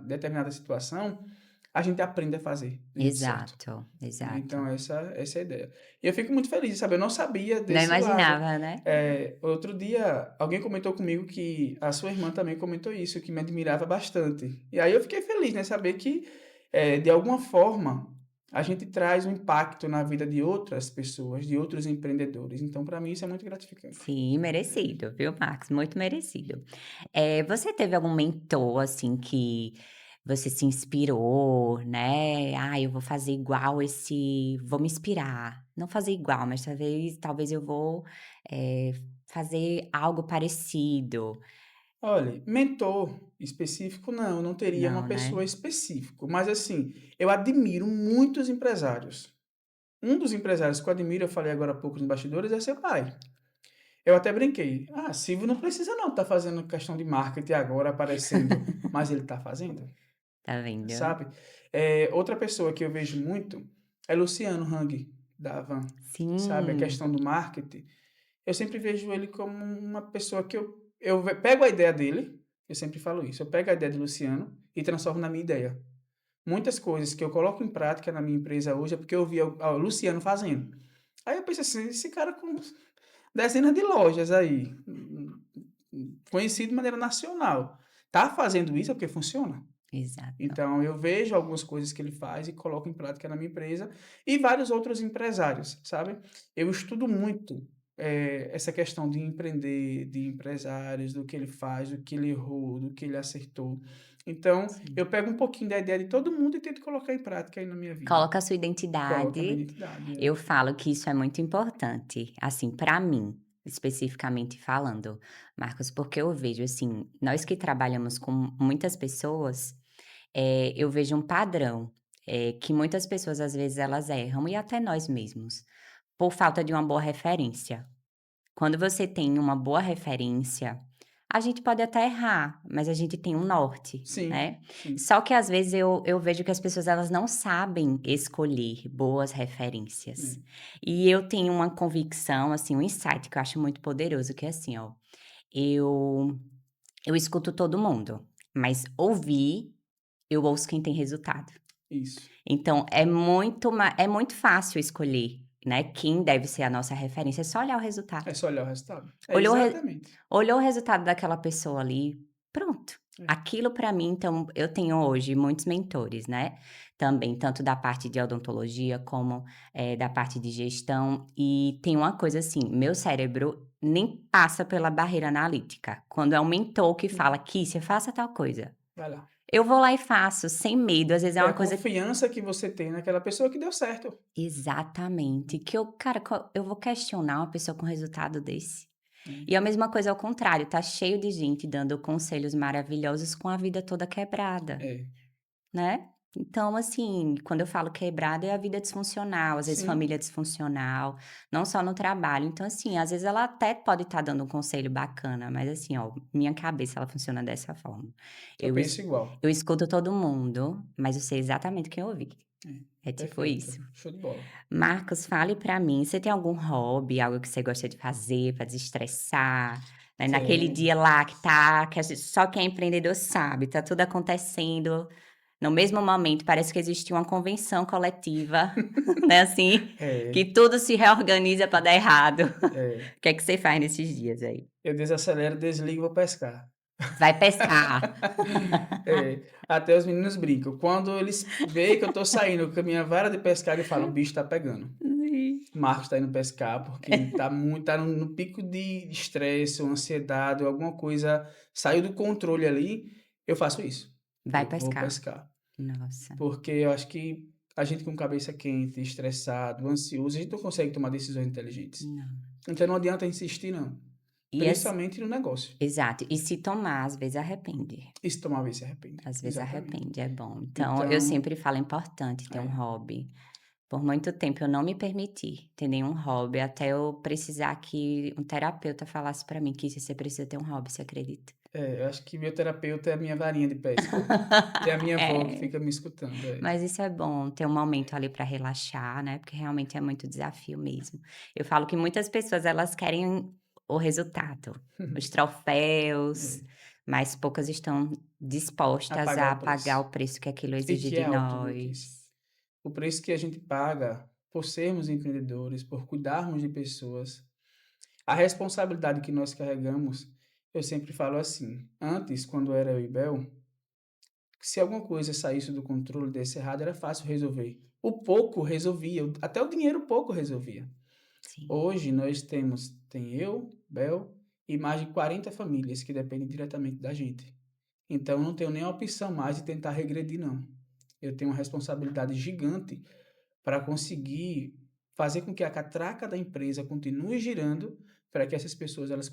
S2: determinada situação, a gente aprende a fazer do jeito certo.
S1: Exato,
S2: Né,
S1: exato.
S2: então essa é a ideia. E eu fico muito feliz, sabe, eu não sabia
S1: Não
S2: desse lado.
S1: imaginava, né?
S2: Outro dia alguém comentou comigo que a sua irmã também comentou isso, que me admirava bastante. E aí eu fiquei feliz, né, saber que, de alguma forma, a gente traz um impacto na vida de outras pessoas, de outros empreendedores. Então para mim isso é muito gratificante.
S1: Sim, merecido, viu, Marcos? Muito merecido. Você teve algum mentor, assim, que você se inspirou, né? "Ah, eu vou fazer igual esse vou me inspirar". Não fazer igual, mas talvez eu vou, fazer algo parecido.
S2: Olha, mentor específico não, eu não teria uma
S1: Não, né?
S2: pessoa específico, mas assim, eu admiro muitos empresários. Um dos empresários que eu admiro, eu falei agora há pouco nos bastidores, é seu pai. Eu até brinquei: "Ah, Silvio não precisa não estar fazendo questão de marketing agora, aparecendo", mas ele está fazendo,
S1: Tá vendo?
S2: sabe. Outra pessoa que eu vejo muito é Luciano Hang, da Havan, sabe, a
S1: Sim,
S2: questão do marketing, eu sempre vejo ele como uma pessoa que eu pego a ideia dele, eu sempre falo isso, eu pego a ideia de Luciano e transformo na minha ideia. Muitas coisas que eu coloco em prática na minha empresa hoje é porque eu vi o Luciano fazendo. Aí eu pensei assim: "Esse cara com dezenas de lojas aí, conhecido de maneira nacional, tá fazendo isso é porque funciona".
S1: exato.
S2: Então eu vejo algumas coisas que ele faz e coloco em prática na minha empresa e vários outros empresários, sabe. Eu estudo muito, essa questão de empreender, de empresários, do que ele faz, do que ele errou, do que ele acertou. Então,
S1: Sim.
S2: eu pego um pouquinho da ideia de todo mundo e tento colocar em prática aí na minha vida.
S1: Coloca a sua
S2: Coloco a minha
S1: identidade.
S2: identidade,
S1: Eu falo que isso é muito importante, assim, para mim, especificamente falando, Marcos, porque eu vejo, assim, nós que trabalhamos com muitas pessoas, eu vejo um padrão, que muitas pessoas, às vezes, elas erram, e até nós mesmos, por falta de uma boa referência. Quando você tem uma boa referência, a gente pode até errar, mas a gente tem um norte,
S2: Sim,
S1: né.
S2: sim.
S1: Só que às vezes eu vejo que as pessoas elas não sabem escolher boas referências.
S2: É,
S1: E eu tenho uma convicção, assim, um insight que eu acho muito poderoso, que é assim, ó, eu eu escuto todo mundo, mas ouvir, eu ouço quem tem resultado.
S2: isso.
S1: Então é muito fácil escolher, né, quem deve ser a nossa referência, é só olhar o resultado.
S2: É só olhar o resultado. É
S1: Olhou o re
S2: exatamente.
S1: olhou o resultado daquela pessoa ali, pronto.
S2: É.
S1: Aquilo para mim então, eu tenho hoje muitos mentores, né, também, tanto da parte de odontologia como, da parte de gestão, e tem uma coisa assim, meu cérebro nem passa pela barreira analítica. Quando é um mentor que fala: "Kícia, faça tal coisa",
S2: Vai lá.
S1: eu vou lá e faço, sem medo, às vezes é
S2: É
S1: uma
S2: a
S1: coisa
S2: confiança que você tem naquela pessoa que deu certo.
S1: exatamente, que eu cara, eu vou questionar uma pessoa com resultado desse? E a mesma coisa ao contrário, tá cheio de gente dando conselhos maravilhosos com a vida toda quebrada,
S2: É.
S1: né. Então, assim, quando eu falo quebrada, é a vida disfuncional, às vezes
S2: Sim,
S1: família disfuncional, não só no trabalho. Então, assim, às vezes ela até pode estar dando um conselho bacana, mas assim, ó, minha cabeça ela funciona dessa forma.
S2: eu
S1: Eu es
S2: penso igual.
S1: eu escuto todo mundo, mas eu sei exatamente quem ouvir.
S2: É,
S1: É tipo
S2: perfeito,
S1: isso.
S2: show de bola.
S1: Marcos, fale pra mim, você tem algum hobby, algo que você gosta de fazer pra desestressar, né, naquele
S2: Tenho.
S1: dia lá que a gente só quem é empreendedor sabe, tá tudo acontecendo no mesmo momento, parece que existe uma convenção coletiva, né, assim, que
S2: É,
S1: tudo se reorganiza pra dar errado.
S2: é.
S1: O que é que você faz nesses dias aí?
S2: Eu desacelero, desligo e vou pescar.
S1: Vai pescar.
S2: É, até os meninos brincam. Quando eles veem que eu tô saindo com a minha vara de pescar, eles falam: "O bicho tá pegando".
S1: Sim.
S2: Marcos tá indo pescar, porque ele tá no pico de estresse ou ansiedade ou alguma coisa saiu do controle ali, eu faço isso.
S1: Vai
S2: Eu vou
S1: pescar.
S2: pescar.
S1: Nossa,
S2: Porque eu acho que a gente com cabeça quente, estressado, ansioso, a gente não consegue tomar decisões inteligentes.
S1: não.
S2: Então não adianta insistir não,
S1: E as
S2: principalmente no negócio.
S1: exato, e se tomar, às vezes arrepende.
S2: E se tomar vez se arrepende.
S1: Às vezes
S2: Exatamente.
S1: arrepende, é bom. Então, eu
S2: Então,
S1: sempre falo: é importante ter um
S2: é,
S1: hobby. Por muito tempo eu não me permiti ter nenhum hobby, até eu precisar que um terapeuta falasse pra mim que você precisa ter um hobby, você acredita?
S2: eu acho que meu terapeuta é a minha varinha de pesca. E a minha avó que
S1: É,
S2: fica me escutando, é.
S1: mas isso é bom, ter um momento ali pra relaxar, né, porque realmente é muito desafio mesmo. Eu falo que muitas pessoas elas querem o resultado, os troféus,
S2: É,
S1: mas poucas estão dispostas
S2: apagar
S1: a
S2: o
S1: pagar
S2: preço.
S1: o preço que aquilo
S2: E
S1: exige
S2: que
S1: de
S2: é alto, viu, Kis?
S1: nós.
S2: O preço que a gente paga por sermos empreendedores, por cuidarmos de pessoas, a responsabilidade que nós carregamos, eu sempre falo assim, antes, quando era eu e Bel, se alguma coisa saísse do controle, desse errado, era fácil resolver. O pouco resolvia, até o dinheiro pouco resolvia.
S1: Sim,
S2: Hoje nós tem eu, Bel e mais de 40 famílias que dependem diretamente da gente. Então eu não tenho nem a opção mais de tentar regredir não. Eu tenho uma responsabilidade gigante para conseguir fazer com que a catraca da empresa continue girando, para que essas pessoas elas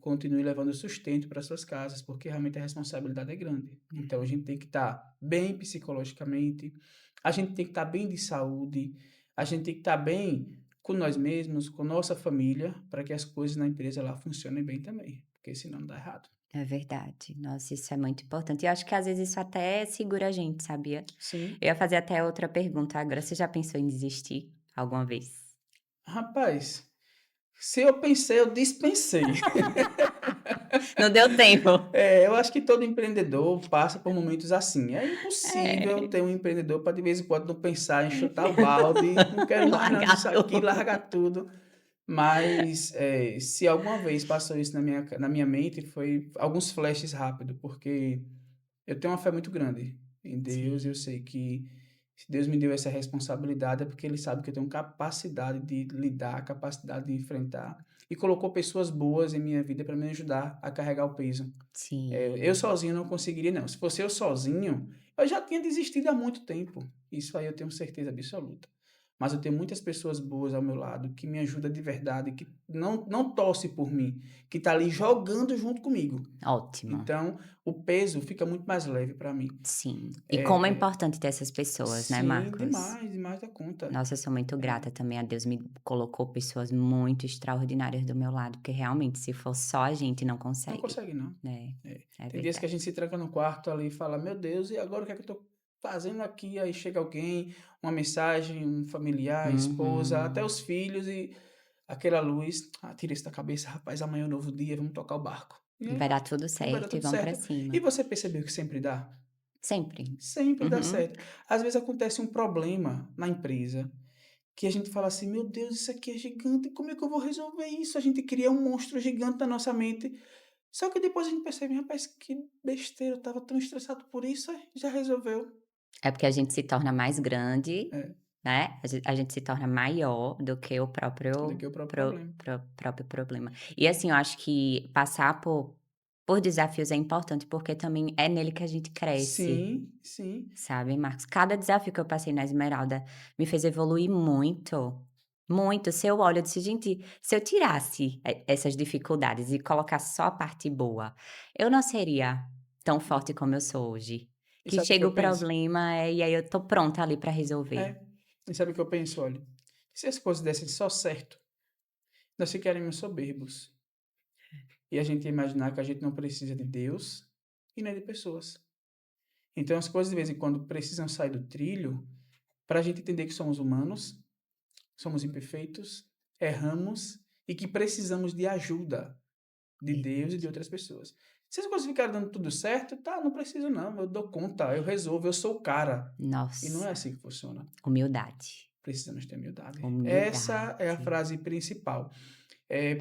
S2: continuem levando sustento para suas casas, porque realmente a responsabilidade é grande. Então a gente tem que estar bem psicologicamente, a gente tem que estar bem de saúde, a gente tem que estar bem com nós mesmos, com nossa família, para que as coisas na empresa lá funcionem bem também, porque senão dá errado.
S1: é verdade. Nossa, isso é muito importante. E eu acho que às vezes isso até segura a gente, sabia?
S2: Sim.
S1: Eu ia fazer até outra pergunta agora, você já pensou em desistir alguma vez?
S2: Rapaz, se eu pensei, eu dispensei.
S1: Não deu tempo.
S2: É, eu acho que todo empreendedor passa por momentos assim. É impossível
S1: É.
S2: ter um empreendedor para de vez em quando não pensar em chutar o balde, não quero mais nada disso
S1: Largar
S2: aqui,
S1: tudo.
S2: largar tudo. Mas, se alguma vez passou isso na minha mente, foi alguns flashes rápidos, porque eu tenho uma fé muito grande em Deus, eu
S1: Sim,
S2: sei que se Deus me deu essa responsabilidade é porque Ele sabe que eu tenho capacidade de lidar, capacidade de enfrentar, e colocou pessoas boas em minha vida para me ajudar a carregar o peso. Eu
S1: sim.
S2: sozinho não conseguiria não. Se fosse eu sozinho, eu já tinha desistido há muito tempo. Isso aí eu tenho certeza absoluta. Mas eu tenho muitas pessoas boas ao meu lado que me ajudam de verdade, que não torce por mim, que tá ali jogando junto comigo.
S1: Ótimo.
S2: Então, o peso fica muito mais leve para mim.
S1: Sim. E como é
S2: É,
S1: importante ter essas pessoas, né,
S2: sim,
S1: Marcos?
S2: demais, demais da conta.
S1: Nossa, eu sou muito
S2: É,
S1: grata também a Deus, me colocou pessoas muito extraordinárias do meu lado, porque realmente se for só a gente não
S2: não
S1: consegue,
S2: consegue não.
S1: né.
S2: É.
S1: É
S2: Tem dias que a gente
S1: verdade.
S2: se tranca no quarto ali e fala: "Meu Deus, e agora o que é que eu tô fazendo aqui?" Aí chega alguém, uma mensagem, um familiar, esposa, até
S1: Uhum.
S2: os filhos e aquela luz: "Ah, tira isso da cabeça, rapaz, amanhã é um novo dia, vamos tocar o barco". E
S1: E
S2: aí
S1: vai
S2: vai,
S1: dar tudo
S2: e vai dar
S1: certo e
S2: tudo
S1: vamos pra
S2: certo. E
S1: cima.
S2: você percebeu que sempre dá?
S1: Sempre.
S2: Sempre dá
S1: Uhum.
S2: certo. Às vezes acontece um problema na empresa, que a gente fala assim: "Meu Deus, isso aqui é gigante, como é que eu vou resolver isso?" A gente cria um monstro gigante na nossa mente, só que depois a gente percebe: "Rapaz, que besteira, eu estava tão estressado por isso, já resolveu".
S1: É porque a gente se torna mais grande,
S2: É,
S1: né, a gente se torna maior do que o
S2: do
S1: próprio
S2: que o próprio problema.
S1: próprio problema. E assim, eu acho que passar por desafios é importante, porque também é nele que a gente cresce,
S2: Sim, sim.
S1: sabe, Marcos. Cada desafio que eu passei na Esmeralda me fez evoluir muito, Muito. Se eu olho, eu disse: "Gente, se eu tirasse essas dificuldades e colocasse só a parte boa, eu não seria tão forte como eu sou hoje".
S2: E
S1: Que
S2: sabe o que
S1: chega
S2: eu
S1: o
S2: penso?
S1: problema, e aí eu tô pronta ali pra resolver.
S2: É. E sabe o que eu penso? Olha, se as coisas dessem só certo, nós ficaríamos soberbos. E a gente ia imaginar que a gente não precisa de Deus e nem de pessoas. Então as coisas de vez em quando precisam sair do trilho para a gente entender que somos humanos, somos imperfeitos, erramos e que precisamos de ajuda de Deus e de
S1: Verdade.
S2: outras pessoas. Se as coisas ficarem dando tudo certo, tá, não preciso não, eu dou conta, eu resolvo, eu sou o cara. E não é
S1: Nossa,
S2: assim que funciona.
S1: humildade,
S2: Precisamos ter humildade. Essa é a
S1: humildade.
S2: frase principal.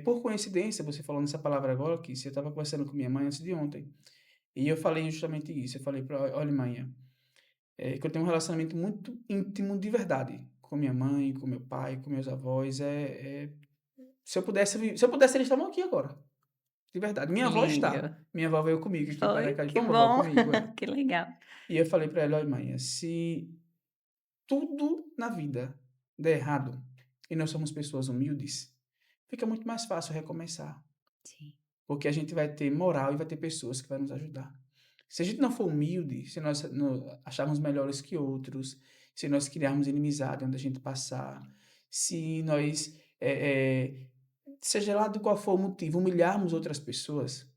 S2: Por coincidência, você falando essa palavra agora, que eu estava conversando com minha mãe antes de ontem, e eu falei justamente isso. Eu falei para ela: olha, mãe, que eu tenho um relacionamento muito íntimo de verdade com minha mãe, com meu pai, com meus avós. Se eu pudesse, eles estavam aqui agora, de verdade. Minha
S1: Que
S2: avó
S1: lindo.
S2: está. Minha avó veio comigo aqui para
S1: Foi?
S2: cá,
S1: Que
S2: foi vovó
S1: bom,
S2: comigo,
S1: que legal.
S2: E eu falei para ela: olha, mãe, se tudo na vida der errado e nós somos pessoas humildes, fica muito mais fácil recomeçar.
S1: Sim,
S2: Porque a gente vai ter moral e vai ter pessoas que vão nos ajudar. Se a gente não for humilde, se nós acharmos melhores que outros, se nós criarmos inimizade onde a gente passar, se nós, seja lá de qual for o motivo, humilharmos outras pessoas,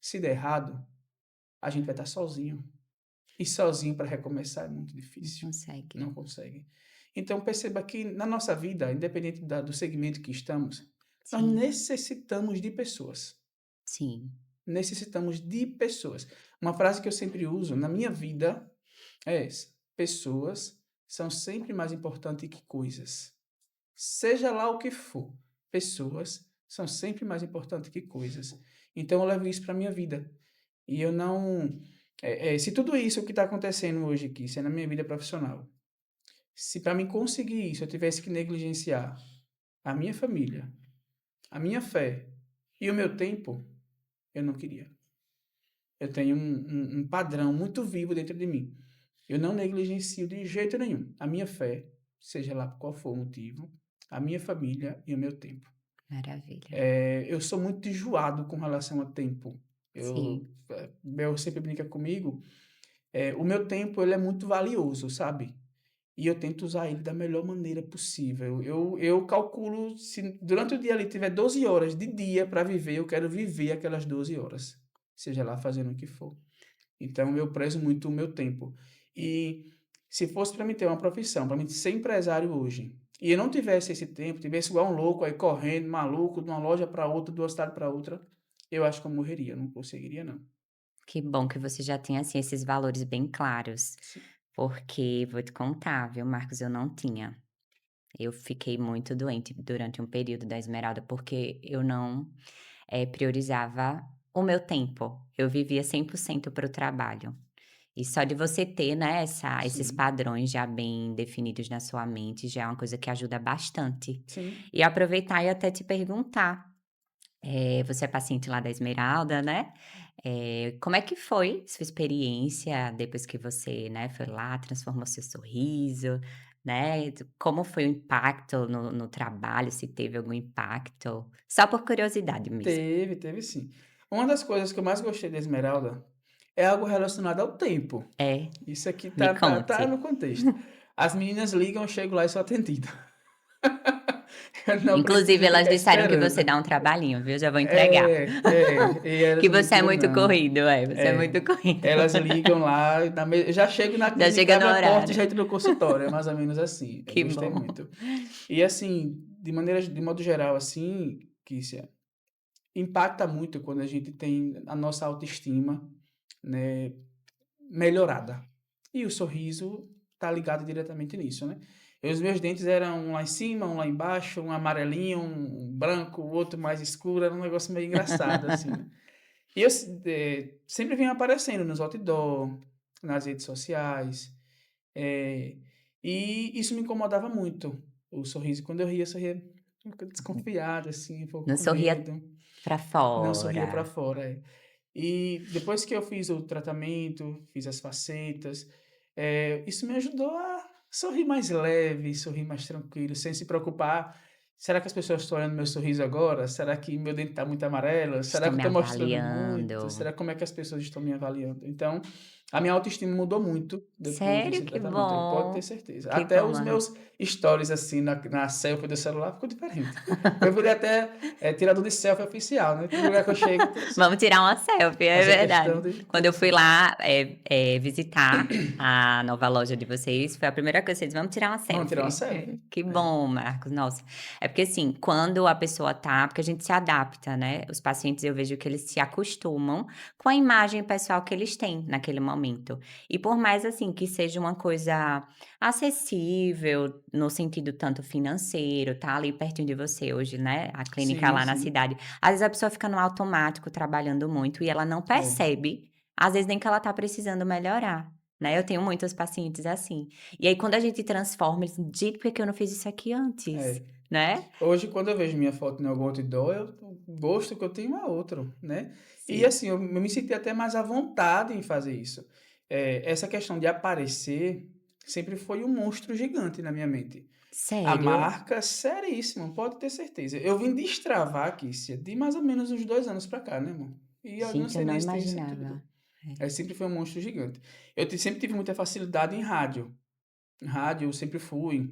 S2: se der errado, a gente vai estar sozinho. E sozinho para recomeçar é muito
S1: não
S2: difícil.
S1: consegue.
S2: Não consegue. Então perceba que na nossa vida, independente do segmento que estamos, nós
S1: Sim,
S2: necessitamos de pessoas.
S1: sim,
S2: Necessitamos de pessoas. Uma frase que eu sempre uso na minha vida é essa: pessoas são sempre mais importantes que coisas. Seja lá o que for, pessoas são sempre mais importantes que coisas. Então eu levo isso para minha vida. E eu não. Se tudo isso que está acontecendo hoje aqui, se é na minha vida profissional, se para mim conseguir isso eu tivesse que negligenciar a minha família, a minha fé e o meu tempo, eu não queria. Eu tenho um padrão muito vivo dentro de mim. Eu não negligencio de jeito nenhum a minha fé, seja lá por qual for o motivo, a minha família e o meu tempo.
S1: maravilha.
S2: Eu sou muito enjoado com relação a tempo.
S1: Sim,
S2: Bel sempre brinca comigo, o meu tempo ele é muito valioso, sabe? E eu tento usar ele da melhor maneira possível. Eu calculo, se durante o dia ali tiver 12 horas de dia para viver, eu quero viver aquelas 12 horas, seja lá fazendo o que for. Então eu prezo muito o meu tempo. E se fosse para mim ter uma profissão, para mim ser empresário hoje, e eu não tivesse esse tempo, tivesse igual um louco aí correndo, maluco, de uma loja para outra, de uma cidade para outra, eu acho que eu morreria, eu não conseguiria não.
S1: que bom que você já tem, assim, esses valores bem claros,
S2: Sim.
S1: porque vou te contar, viu, Marcos, eu não tinha. Eu fiquei muito doente durante um período da Esmeralda, porque eu não, priorizava o meu tempo. Eu vivia 100% para o trabalho. E só de você ter, né, esses
S2: Sim.
S1: padrões já bem definidos na sua mente, já é uma coisa que ajuda bastante.
S2: Sim.
S1: E aproveitar e até te perguntar, você é paciente lá da Esmeralda, né, como é que foi sua experiência depois que você, né, foi lá, transformou seu sorriso, né, como foi o impacto no trabalho, se teve algum impacto? Só por curiosidade mesmo.
S2: Teve sim. Uma das coisas que eu mais gostei da Esmeralda é algo relacionado ao tempo.
S1: É,
S2: Isso aqui
S1: me
S2: tá
S1: conte.
S2: no contexto. As meninas ligam, eu chego lá e sou atendido. Eu não
S1: Inclusive
S2: preciso
S1: elas
S2: ficar
S1: disseram que você
S2: esperando.
S1: dá um trabalhinho, viu, já vou entregar.
S2: E
S1: Que
S2: elas não
S1: você é
S2: tiram
S1: muito
S2: não.
S1: corrido, você é
S2: É,
S1: muito corrido.
S2: elas ligam lá, eu já chego na
S1: Já
S2: clínica,
S1: chega no
S2: abro a porta e
S1: horário.
S2: já entro no consultório, é mais ou menos assim. Eu
S1: Que
S2: gostei
S1: bom.
S2: muito. E assim, de modo geral, assim, Kícia, impacta muito quando a gente tem a nossa autoestima, né, melhorada. E o sorriso tá ligado diretamente nisso, né. Os meus dentes eram um lá em cima, um lá embaixo, um amarelinho, um branco, o outro mais escuro, era um negócio meio engraçado, assim, né. E eu sempre vinha aparecendo nos outdoor, nas redes sociais, eh, e isso me incomodava muito, o sorriso. Quando eu sorria um pouco desconfiado, assim, um pouco
S1: Não
S2: com
S1: sorria
S2: medo,
S1: pra
S2: não sorria para
S1: fora.
S2: fora, é. E depois que eu fiz o tratamento, fiz as facetas, isso me ajudou a sorrir mais leve, sorrir mais tranquilo, sem se preocupar. Será que as pessoas estão olhando meu sorriso agora? Será que meu dente está muito amarelo? Será
S1: Estou
S2: que eu
S1: me
S2: estou mostrando muito?
S1: avaliando.
S2: Será como é que as pessoas estão me avaliando? Então, a minha autoestima mudou muito depois
S1: Sério?
S2: desse
S1: Que
S2: tratamento aí, pode ter
S1: bom.
S2: certeza.
S1: Que
S2: Até
S1: bom,
S2: os
S1: Marcos.
S2: meus stories, assim, na selfie do celular ficou diferente. Eu virei até tirador de selfie oficial, né? Todo lugar que eu chego,
S1: Vamos tirar uma selfie, é
S2: fazer questão
S1: verdade.
S2: de
S1: Quando
S2: tirar
S1: eu fui
S2: selfie.
S1: lá, visitar a nova loja de vocês, foi a primeira coisa que vocês: "Vamos tirar uma
S2: Vamos tirar uma
S1: selfie".
S2: selfie.
S1: Que
S2: É,
S1: bom, Marcos, nossa. É porque, assim, quando a pessoa porque a gente se adapta, né, os pacientes eu vejo que eles se acostumam com a imagem pessoal que eles têm naquele momento. E por mais, assim, que seja uma coisa acessível, no sentido tanto financeiro, tá ali pertinho de você hoje, né, a clínica
S2: sim,
S1: lá na
S2: sim.
S1: cidade. Às vezes a pessoa fica no automático trabalhando muito e ela não
S2: É,
S1: percebe, às vezes nem que ela tá precisando melhorar, né, eu tenho muitos pacientes assim. E aí quando a gente transforma, eles: "Gente, por que que eu não fiz isso aqui antes?",
S2: é.
S1: né.
S2: Hoje, quando eu vejo minha foto em algum outdoor, o gosto que eu tenho é outro, né. E
S1: Sim.
S2: assim, eu me senti até mais à vontade em fazer isso. Essa questão de aparecer sempre foi um monstro gigante na minha mente. A
S1: Sério?
S2: marca, seríssimo, pode ter certeza. Eu vim destravar, Kícia, de mais ou menos uns 2 anos pra cá, né, amor. E eu não
S1: Gente, eu
S2: sei
S1: não
S2: nem se tem sentido.
S1: imaginava. É.
S2: Sempre foi um monstro gigante. Sempre tive muita facilidade em rádio. Em rádio eu sempre fui.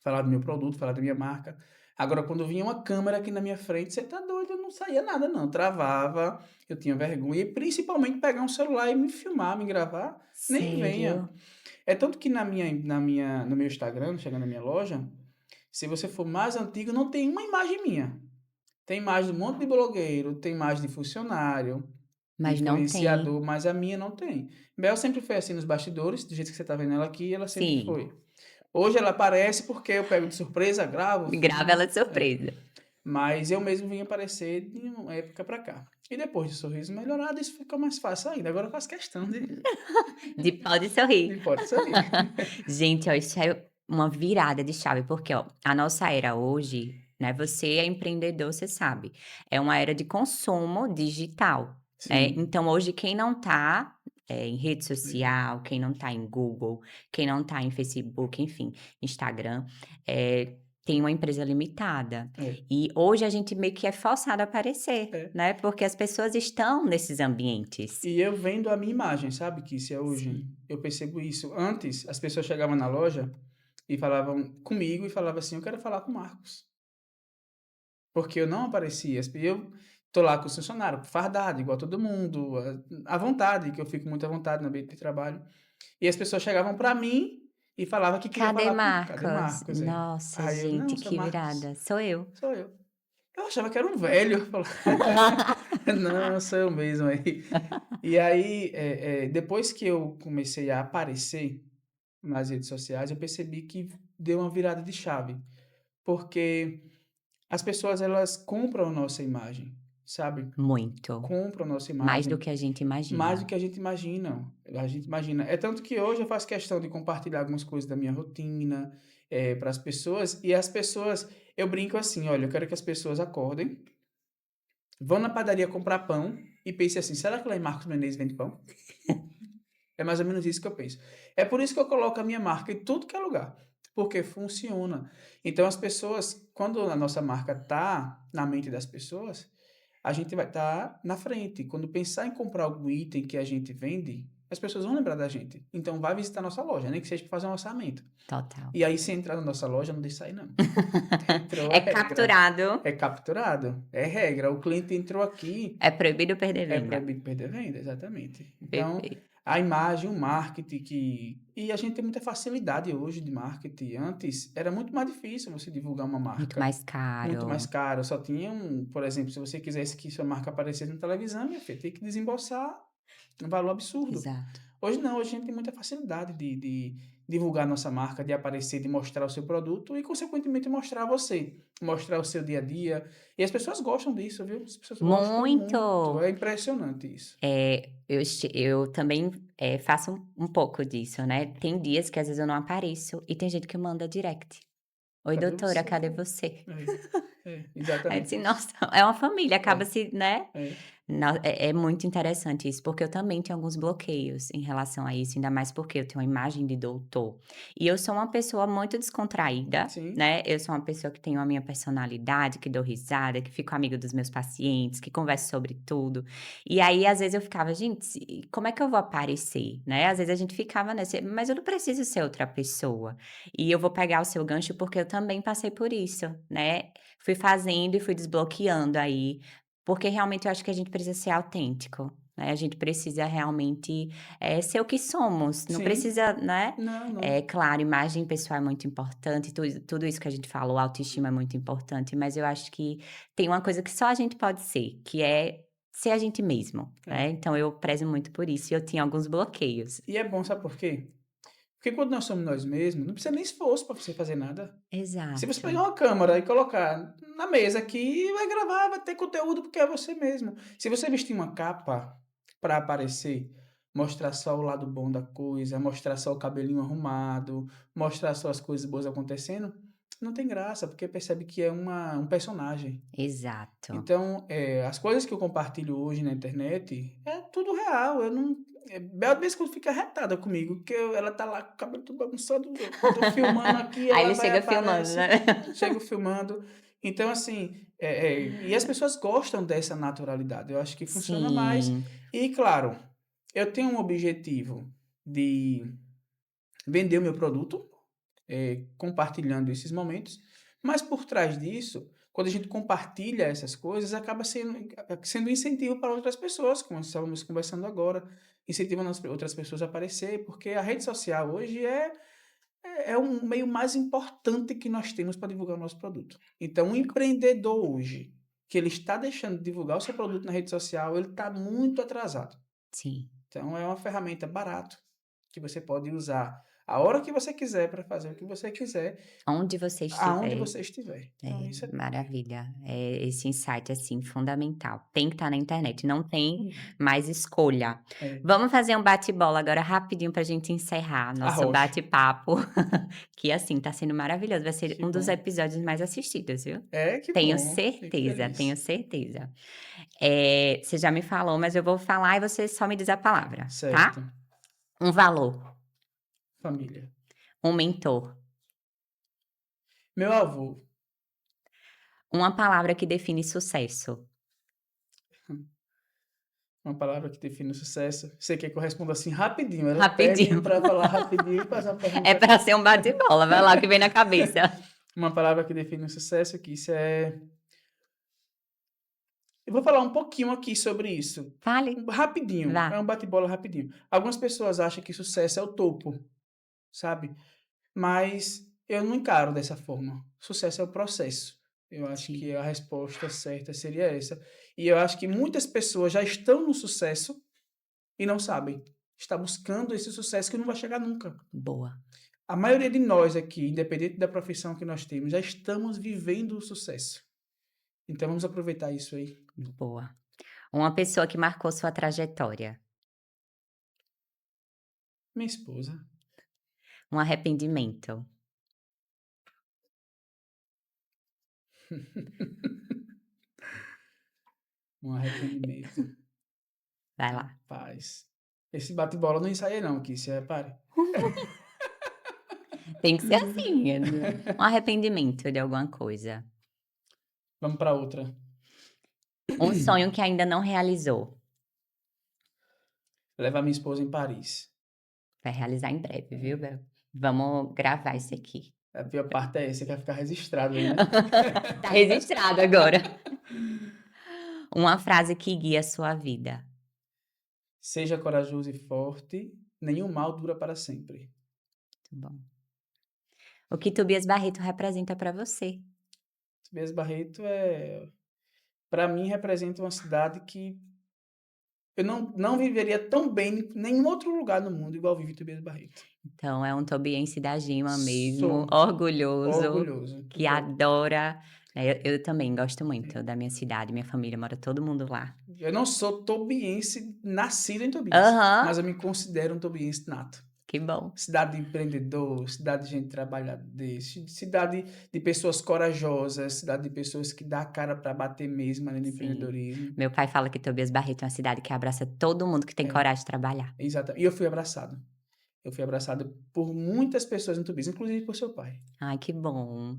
S2: Falar do meu produto, falar da minha marca. Agora, quando vinha uma câmera aqui na minha frente, você tá doido, eu não saía nada não, travava, eu tinha vergonha e principalmente pegar um celular e me filmar, me gravar, nem venha.
S1: Sério?
S2: É tanto que no meu Instagram, chegando na minha loja, se você for mais antigo, não tem uma imagem minha. Tem imagem de um monte de blogueiro, tem imagem de funcionário, de
S1: Mas não tem.
S2: influenciador, mas a minha não tem. Bel sempre foi assim nos bastidores, do jeito que você tá vendo ela aqui, ela sempre
S1: Sim,
S2: foi. Hoje ela aparece porque eu pego de surpresa, gravo,
S1: grava ela
S2: filmo,
S1: de surpresa.
S2: mas eu mesmo vim aparecer de uma época pra cá. E depois de Sorriso Melhorado, isso ficou mais fácil ainda. Agora eu faço questão
S1: De pode
S2: de
S1: sorrir.
S2: pode sorrir.
S1: Gente, ó, isso é uma virada de chave, porque, ó, a nossa era hoje, né, você é empreendedor, você sabe, é uma era de consumo digital, né.
S2: Sim,
S1: Então hoje quem não tá, em rede
S2: é,
S1: social, quem não tá em Google, quem não tá em Facebook, enfim, Instagram, tem uma empresa limitada.
S2: é,
S1: E hoje a gente meio que é forçado a aparecer,
S2: é.
S1: né, porque as pessoas estão nesses ambientes.
S2: E eu vendo a minha imagem, sabe, que se é hoje,
S1: Sim.
S2: eu percebo isso. Antes, as pessoas chegavam na loja e falavam comigo e falavam assim: "Eu quero falar com o Marcos", porque eu não aparecia. Eu tô lá com o funcionário, fardado, igual todo mundo, à vontade, que eu fico muito à vontade no ambiente de trabalho. E as pessoas chegavam pra mim e falava que queria
S1: Cadê
S2: falar com "Cadê
S1: Marcos?
S2: Marcos?" É.
S1: Nossa,
S2: Aí eu: "Não,
S1: gente,
S2: seu
S1: que
S2: Marcos,
S1: virada. Sou eu.
S2: sou eu". Eu achava que era um velho, eu falava: "Não, sou eu mesmo aí". E aí, depois que eu comecei a aparecer nas redes sociais, eu percebi que deu uma virada de chave, porque as pessoas elas compram a nossa imagem, sabe,
S1: Muito.
S2: compram a nossa
S1: Mais do
S2: imagem
S1: que a gente
S2: mais do
S1: imagina.
S2: que a gente imagina. É tanto que hoje eu faço questão de compartilhar algumas coisas da minha rotina, para as pessoas, e as pessoas eu brinco assim: "Olha, eu quero que as pessoas acordem, vão na padaria comprar pão e pensem assim: 'Será que lá em Marcos Menezes vende pão?'". É mais ou menos isso que eu penso. É por isso que eu coloco a minha marca em tudo que é lugar, porque funciona. Então as pessoas, quando a nossa marca tá na mente das pessoas, a gente vai estar na frente. Quando pensar em comprar algum item que a gente vende, as pessoas vão lembrar da gente. Então vai visitar nossa loja, nem que seja para fazer um orçamento.
S1: Total.
S2: E aí se entrar na nossa loja, não deixe sair não. Entrou é
S1: É
S2: regra,
S1: capturado,
S2: é capturado, é regra. O cliente entrou aqui,
S1: é proibido perder
S2: é
S1: venda.
S2: proibido perder venda, exatamente. Então,
S1: Perfeito.
S2: a imagem, o marketing e a gente tem muita facilidade hoje de marketing. Antes era muito mais difícil você divulgar uma
S1: Muito
S2: marca,
S1: mais
S2: muito mais
S1: caro.
S2: caro. Só tinha por exemplo, se você quisesse que sua marca aparecesse na televisão, minha filha, tem que desembolsar um valor absurdo.
S1: Exato.
S2: Hoje não, hoje a gente tem muita facilidade de divulgar nossa marca, de aparecer, de mostrar o seu produto e, consequentemente, mostrar você, mostrar o seu dia a dia. E as pessoas gostam disso, viu? As pessoas gostam muito.
S1: Muito.
S2: É impressionante isso.
S1: Eu também, faço um pouco disso, né. Tem dias que às vezes eu não apareço e tem gente que manda direct: "Oi
S2: Cadê
S1: doutora,
S2: você?
S1: cadê você?".
S2: É,
S1: Aí eu
S2: exatamente
S1: disse:
S2: isso.
S1: "Nossa, é uma família, acaba
S2: É,
S1: se", né.
S2: é.
S1: É muito interessante isso, porque eu também tenho alguns bloqueios em relação a isso, ainda mais porque eu tenho uma imagem de doutor. E eu sou uma pessoa muito descontraída,
S2: Sim,
S1: né, eu sou uma pessoa que tenho a minha personalidade, que dou risada, que fico amiga dos meus pacientes, que converso sobre tudo. E aí, às vezes, eu ficava: "Gente, como é que eu vou aparecer?", né, às vezes a gente ficava nessa: "Mas eu não preciso ser outra pessoa". E eu vou pegar o seu gancho, porque eu também passei por isso, né, fui fazendo e fui desbloqueando aí porque realmente eu acho que a gente precisa ser autêntico, né, a gente precisa realmente, ser o que somos, não
S2: sim.
S1: precisa, né.
S2: Não, não.
S1: É claro, imagem pessoal é muito importante, tudo isso que a gente falou, autoestima é muito importante, mas eu acho que tem uma coisa que só a gente pode ser, que é ser a gente mesmo, né,
S2: É.
S1: então eu prezo muito por isso e eu tinha alguns bloqueios.
S2: E é bom, sabe por quê? Porque quando nós somos nós mesmos, não precisa nem esforço para você fazer nada. Se você
S1: Exato,
S2: pegar uma câmera e colocar na mesa aqui, vai gravar, vai ter conteúdo porque é você mesmo. Se você vestir uma capa para aparecer, mostrar só o lado bom da coisa, mostrar só o cabelinho arrumado, mostrar só as coisas boas acontecendo, não tem graça, porque percebe que é um personagem.
S1: exato.
S2: Então, as coisas que eu compartilho hoje na internet é tudo real. Eu não. Bela de vez em quando fica retada comigo, porque ela tá lá com o cabelo tudo bagunçado. Eu tô filmando aqui,
S1: Aí
S2: ela
S1: ele
S2: vai e
S1: chega filmando,
S2: aparece,
S1: né.
S2: chego filmando. Então, assim, e as pessoas gostam dessa naturalidade. Eu acho que funciona mais.
S1: Sim,
S2: E, claro, eu tenho um objetivo de vender o meu produto, compartilhando esses momentos, mas por trás disso, quando a gente compartilha essas coisas, acaba sendo incentivo para outras pessoas, como estávamos conversando agora, incentivando as outras pessoas a aparecer, porque a rede social hoje é um meio mais importante que nós temos para divulgar o nosso produto. Então, um empreendedor hoje, que ele está deixando de divulgar o seu produto na rede social, ele está muito atrasado.
S1: sim.
S2: Então, é uma ferramenta barata que você pode usar a hora que você quiser para fazer o que você quiser,
S1: Onde você
S2: aonde
S1: estiver.
S2: você estiver. Então
S1: É,
S2: isso é
S1: maravilha. Esse insight, assim, fundamental. Tem que estar na internet, não tem mais escolha.
S2: é,
S1: Vamos fazer um bate-bola agora rapidinho para a gente encerrar nosso
S2: arrocha.
S1: bate-papo, que, assim, tá sendo maravilhoso, vai ser
S2: Que
S1: um dos
S2: bom.
S1: episódios mais assistidos, viu.
S2: É, que
S1: Tenho
S2: bom. Fico
S1: certeza, tenho
S2: feliz.
S1: certeza. Você já me falou, mas eu vou falar e você só me diz a palavra, tá.
S2: Certo.
S1: Um valor,
S2: Família.
S1: um mentor,
S2: Meu avô,
S1: uma palavra que define sucesso.
S2: uma palavra que define o sucesso. Você quer que eu responda assim rapidinho? Ela pede
S1: Rapidinho.
S2: para falar rapidinho e fazer uma
S1: É
S2: pergunta.
S1: para ser um bate-bola, vai lá o que vem na cabeça.
S2: Uma palavra que define o sucesso, que isso é. Eu vou falar um pouquinho aqui sobre isso.
S1: Fale,
S2: Rapidinho.
S1: vá.
S2: É um bate-bola rapidinho. Algumas pessoas acham que sucesso é o topo, sabe? Mas eu não encaro dessa forma. Sucesso é o processo. Eu acho
S1: Sim,
S2: que a resposta certa seria essa. E eu acho que muitas pessoas já estão no sucesso e não sabem. Está buscando esse sucesso que não vai chegar nunca.
S1: boa,
S2: A maioria de nós aqui, independente da profissão que nós temos, já estamos vivendo o sucesso. Então vamos aproveitar isso aí.
S1: boa. Uma pessoa que marcou sua trajetória,
S2: Minha esposa,
S1: um arrependimento.
S2: um arrependimento.
S1: Vai lá.
S2: Rapaz, esse bate-bola eu não ensaiei não, aqui, você repare.
S1: Tem que ser assim, um arrependimento de alguma coisa.
S2: Vamos para outra.
S1: Um sonho que ainda não realizou,
S2: Levar minha esposa em Paris.
S1: vai realizar em breve, viu, Bel. Vamos gravar isso aqui.
S2: A pior parte é essa, que vai ficar registrado aí, né?
S1: Tá registrado agora. Uma frase que guia a sua vida.
S2: Seja corajoso e forte, nenhum mal dura para sempre.
S1: Muito bom. O que Tobias Barreto representa para você?
S2: Tobias Barreto para mim, representa uma cidade que eu não viveria tão bem em nenhum outro lugar no mundo igual vive Tobias Barreto.
S1: Então é um tobiense da Gema mesmo,
S2: Sou
S1: orgulhoso,
S2: orgulhoso,
S1: que
S2: igual.
S1: adora, né, eu também gosto muito da minha cidade, minha família mora todo mundo lá.
S2: Eu não sou tobiense nascido em Tobias,
S1: Aham,
S2: mas eu me considero um tobiense nato.
S1: Que bom.
S2: Cidade de empreendedor, cidade de gente trabalhadora, cidade de pessoas corajosas, cidade de pessoas que dá a cara para bater mesmo ali no
S1: Sim.
S2: empreendedorismo.
S1: Meu pai fala que Tobias Barreto é uma cidade que abraça todo mundo que tem
S2: É,
S1: coragem de trabalhar.
S2: exata e eu fui abraçado. Eu fui abraçado por muitas pessoas no Tubias, inclusive por seu pai.
S1: Ai, que bom.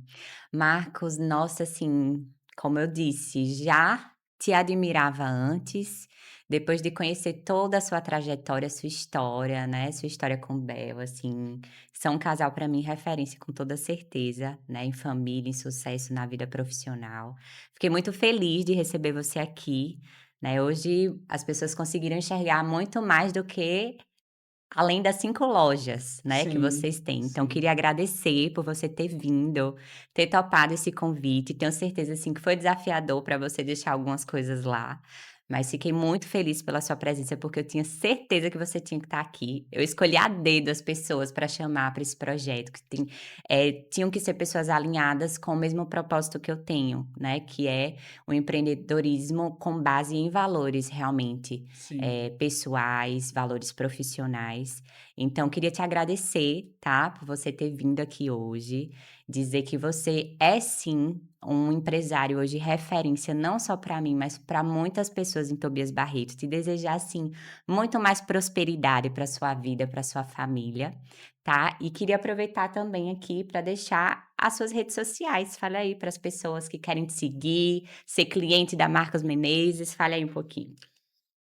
S1: Marcos, nossa, assim, como eu disse, já te admirava antes, depois de conhecer toda a sua trajetória, sua história, né, sua história com Bel, assim, são um casal para mim referência com toda certeza, né, em família, em sucesso na vida profissional. Fiquei muito feliz de receber você aqui, né, hoje as pessoas conseguiram enxergar muito mais do que além das 5 lojas, né, que
S2: Sim,
S1: vocês têm. Então
S2: sim.
S1: queria agradecer por você ter vindo, ter topado esse convite. Tenho certeza, assim, que foi desafiador para você deixar algumas coisas lá, mas fiquei muito feliz pela sua presença, porque eu tinha certeza que você tinha que estar aqui. Eu escolhi a dedo as pessoas para chamar para esse projeto, que tinham que ser pessoas alinhadas com o mesmo propósito que eu tenho, né, que é o empreendedorismo com base em valores realmente
S2: Sim.
S1: pessoais, valores profissionais. Então, queria te agradecer, tá, por você ter vindo aqui hoje, dizer que você é sim um empresário hoje referência não só para mim, mas para muitas pessoas em Tobias Barreto. Te desejar assim muito mais prosperidade para sua vida, para sua família, tá? E queria aproveitar também aqui para deixar as suas redes sociais. Fala aí para as pessoas que querem te seguir, ser cliente da Marcos Menezes. Fale aí um pouquinho.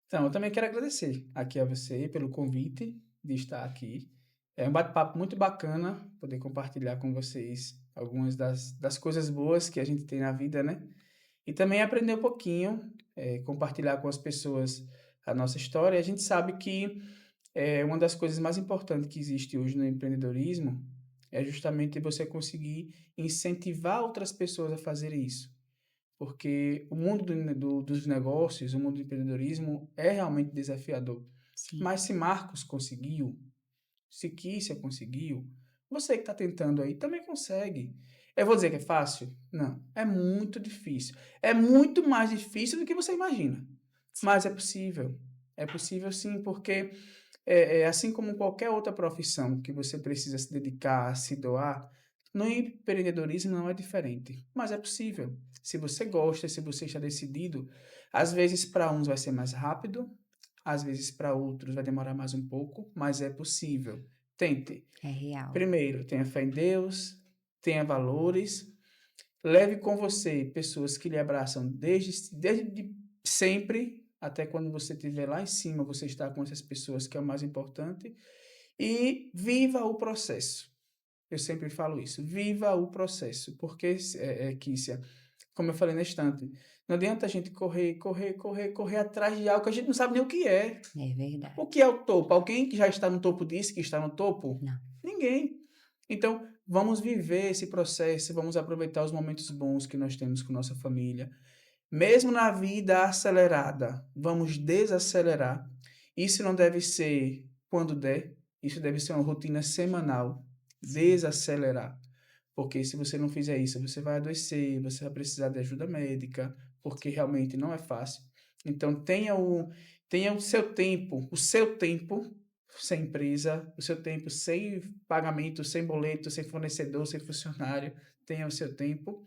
S2: Então, eu também quero agradecer aqui a você pelo convite de estar aqui. É um bate-papo muito bacana poder compartilhar com vocês algumas das coisas boas que a gente tem na vida, né? E também aprender um pouquinho, compartilhar com as pessoas a nossa história. A gente sabe que uma das coisas mais importantes que existe hoje no empreendedorismo é justamente você conseguir incentivar outras pessoas a fazerem isso. Porque o mundo dos negócios, o mundo do empreendedorismo é realmente desafiador.
S1: Sim.
S2: Mas se Marcos conseguiu, se Kícia conseguiu, você que está tentando aí também consegue. Eu vou dizer que é fácil? Não, é muito difícil. É muito mais difícil do que você imagina. Mas é possível. É possível sim, porque assim como qualquer outra profissão que você precisa se dedicar, se doar, no empreendedorismo não é diferente, mas é possível. Se você gosta, se você está decidido, às vezes para uns vai ser mais rápido, às vezes para outros vai demorar mais um pouco, mas é possível. Tente.
S1: É real.
S2: Primeiro, tenha fé em Deus, tenha valores, leve com você pessoas que lhe abraçam desde sempre, até quando você estiver lá em cima, você está com essas pessoas, que é o mais importante, e viva o processo. Eu sempre falo isso, viva o processo, porque, Kícia, como eu falei na estante, não adianta a gente correr atrás de algo que a gente não sabe nem o que é.
S1: É verdade.
S2: O que é o topo? Alguém que já está no topo disse que está no topo?
S1: Não.
S2: Ninguém. Então, vamos viver esse processo, vamos aproveitar os momentos bons que nós temos com nossa família. Mesmo na vida acelerada, vamos desacelerar. Isso não deve ser quando der, isso deve ser uma rotina semanal.
S1: Sim.
S2: Desacelerar. Porque se você não fizer isso, você vai adoecer, você vai precisar de ajuda médica, porque realmente não é fácil. Então, tenha o seu tempo sem empresa, o seu tempo sem pagamento, sem boleto, sem fornecedor, sem funcionário. Tenha o seu tempo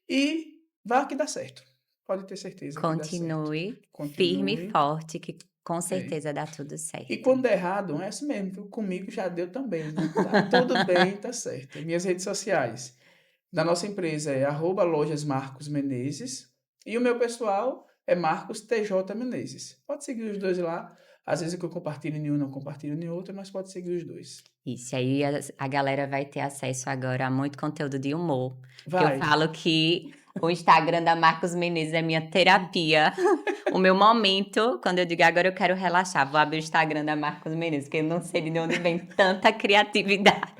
S2: e vá que dá certo. Pode ter certeza que dá certo.
S1: Continue firme e
S2: Continue.
S1: forte que com
S2: É.
S1: certeza dá tudo
S2: E
S1: certo.
S2: quando der errado, é assim mesmo, viu? Comigo já deu também. Tá tudo bem, tá certo. Minhas redes sociais da nossa empresa é @lojas Marcos Menezes e o meu pessoal é Marcos TJ Menezes. Pode seguir os dois lá. Às vezes o que eu compartilho em um, não compartilho em outro, mas pode seguir os dois.
S1: Isso, aí a galera vai ter acesso agora a muito conteúdo de humor, porque eu
S2: Vai.
S1: falo que o Instagram da Marcos Menezes é minha terapia, o meu momento, quando eu digo: "Agora eu quero relaxar", vou abrir o Instagram da Marcos Menezes, porque eu não sei de onde vem tanta criatividade.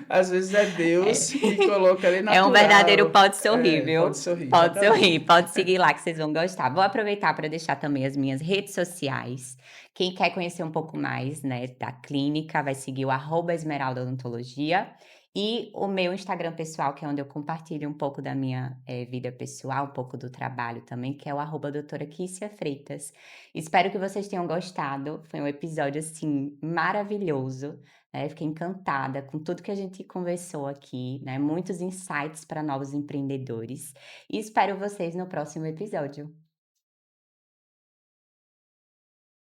S2: Às vezes é Deus
S1: É.
S2: que coloca ali
S1: É um verdadeiro
S2: natural.
S1: pode sorrir,
S2: É, pode
S1: viu.
S2: sorrir,
S1: Pode sorrir,
S2: exatamente.
S1: pode seguir lá que vocês vão gostar. Vou aproveitar para deixar também as minhas redes sociais. Quem quer conhecer um pouco mais, né, da clínica vai seguir o @esmeralda odontologia E o meu Instagram pessoal, que é onde eu compartilho um pouco da minha, vida pessoal, um pouco do trabalho também, que é o doutora Kissia Freitas. Espero que vocês tenham gostado, foi um episódio, assim, maravilhoso, né, fiquei encantada com tudo que a gente conversou aqui, né, muitos insights para novos empreendedores, e espero vocês no próximo episódio.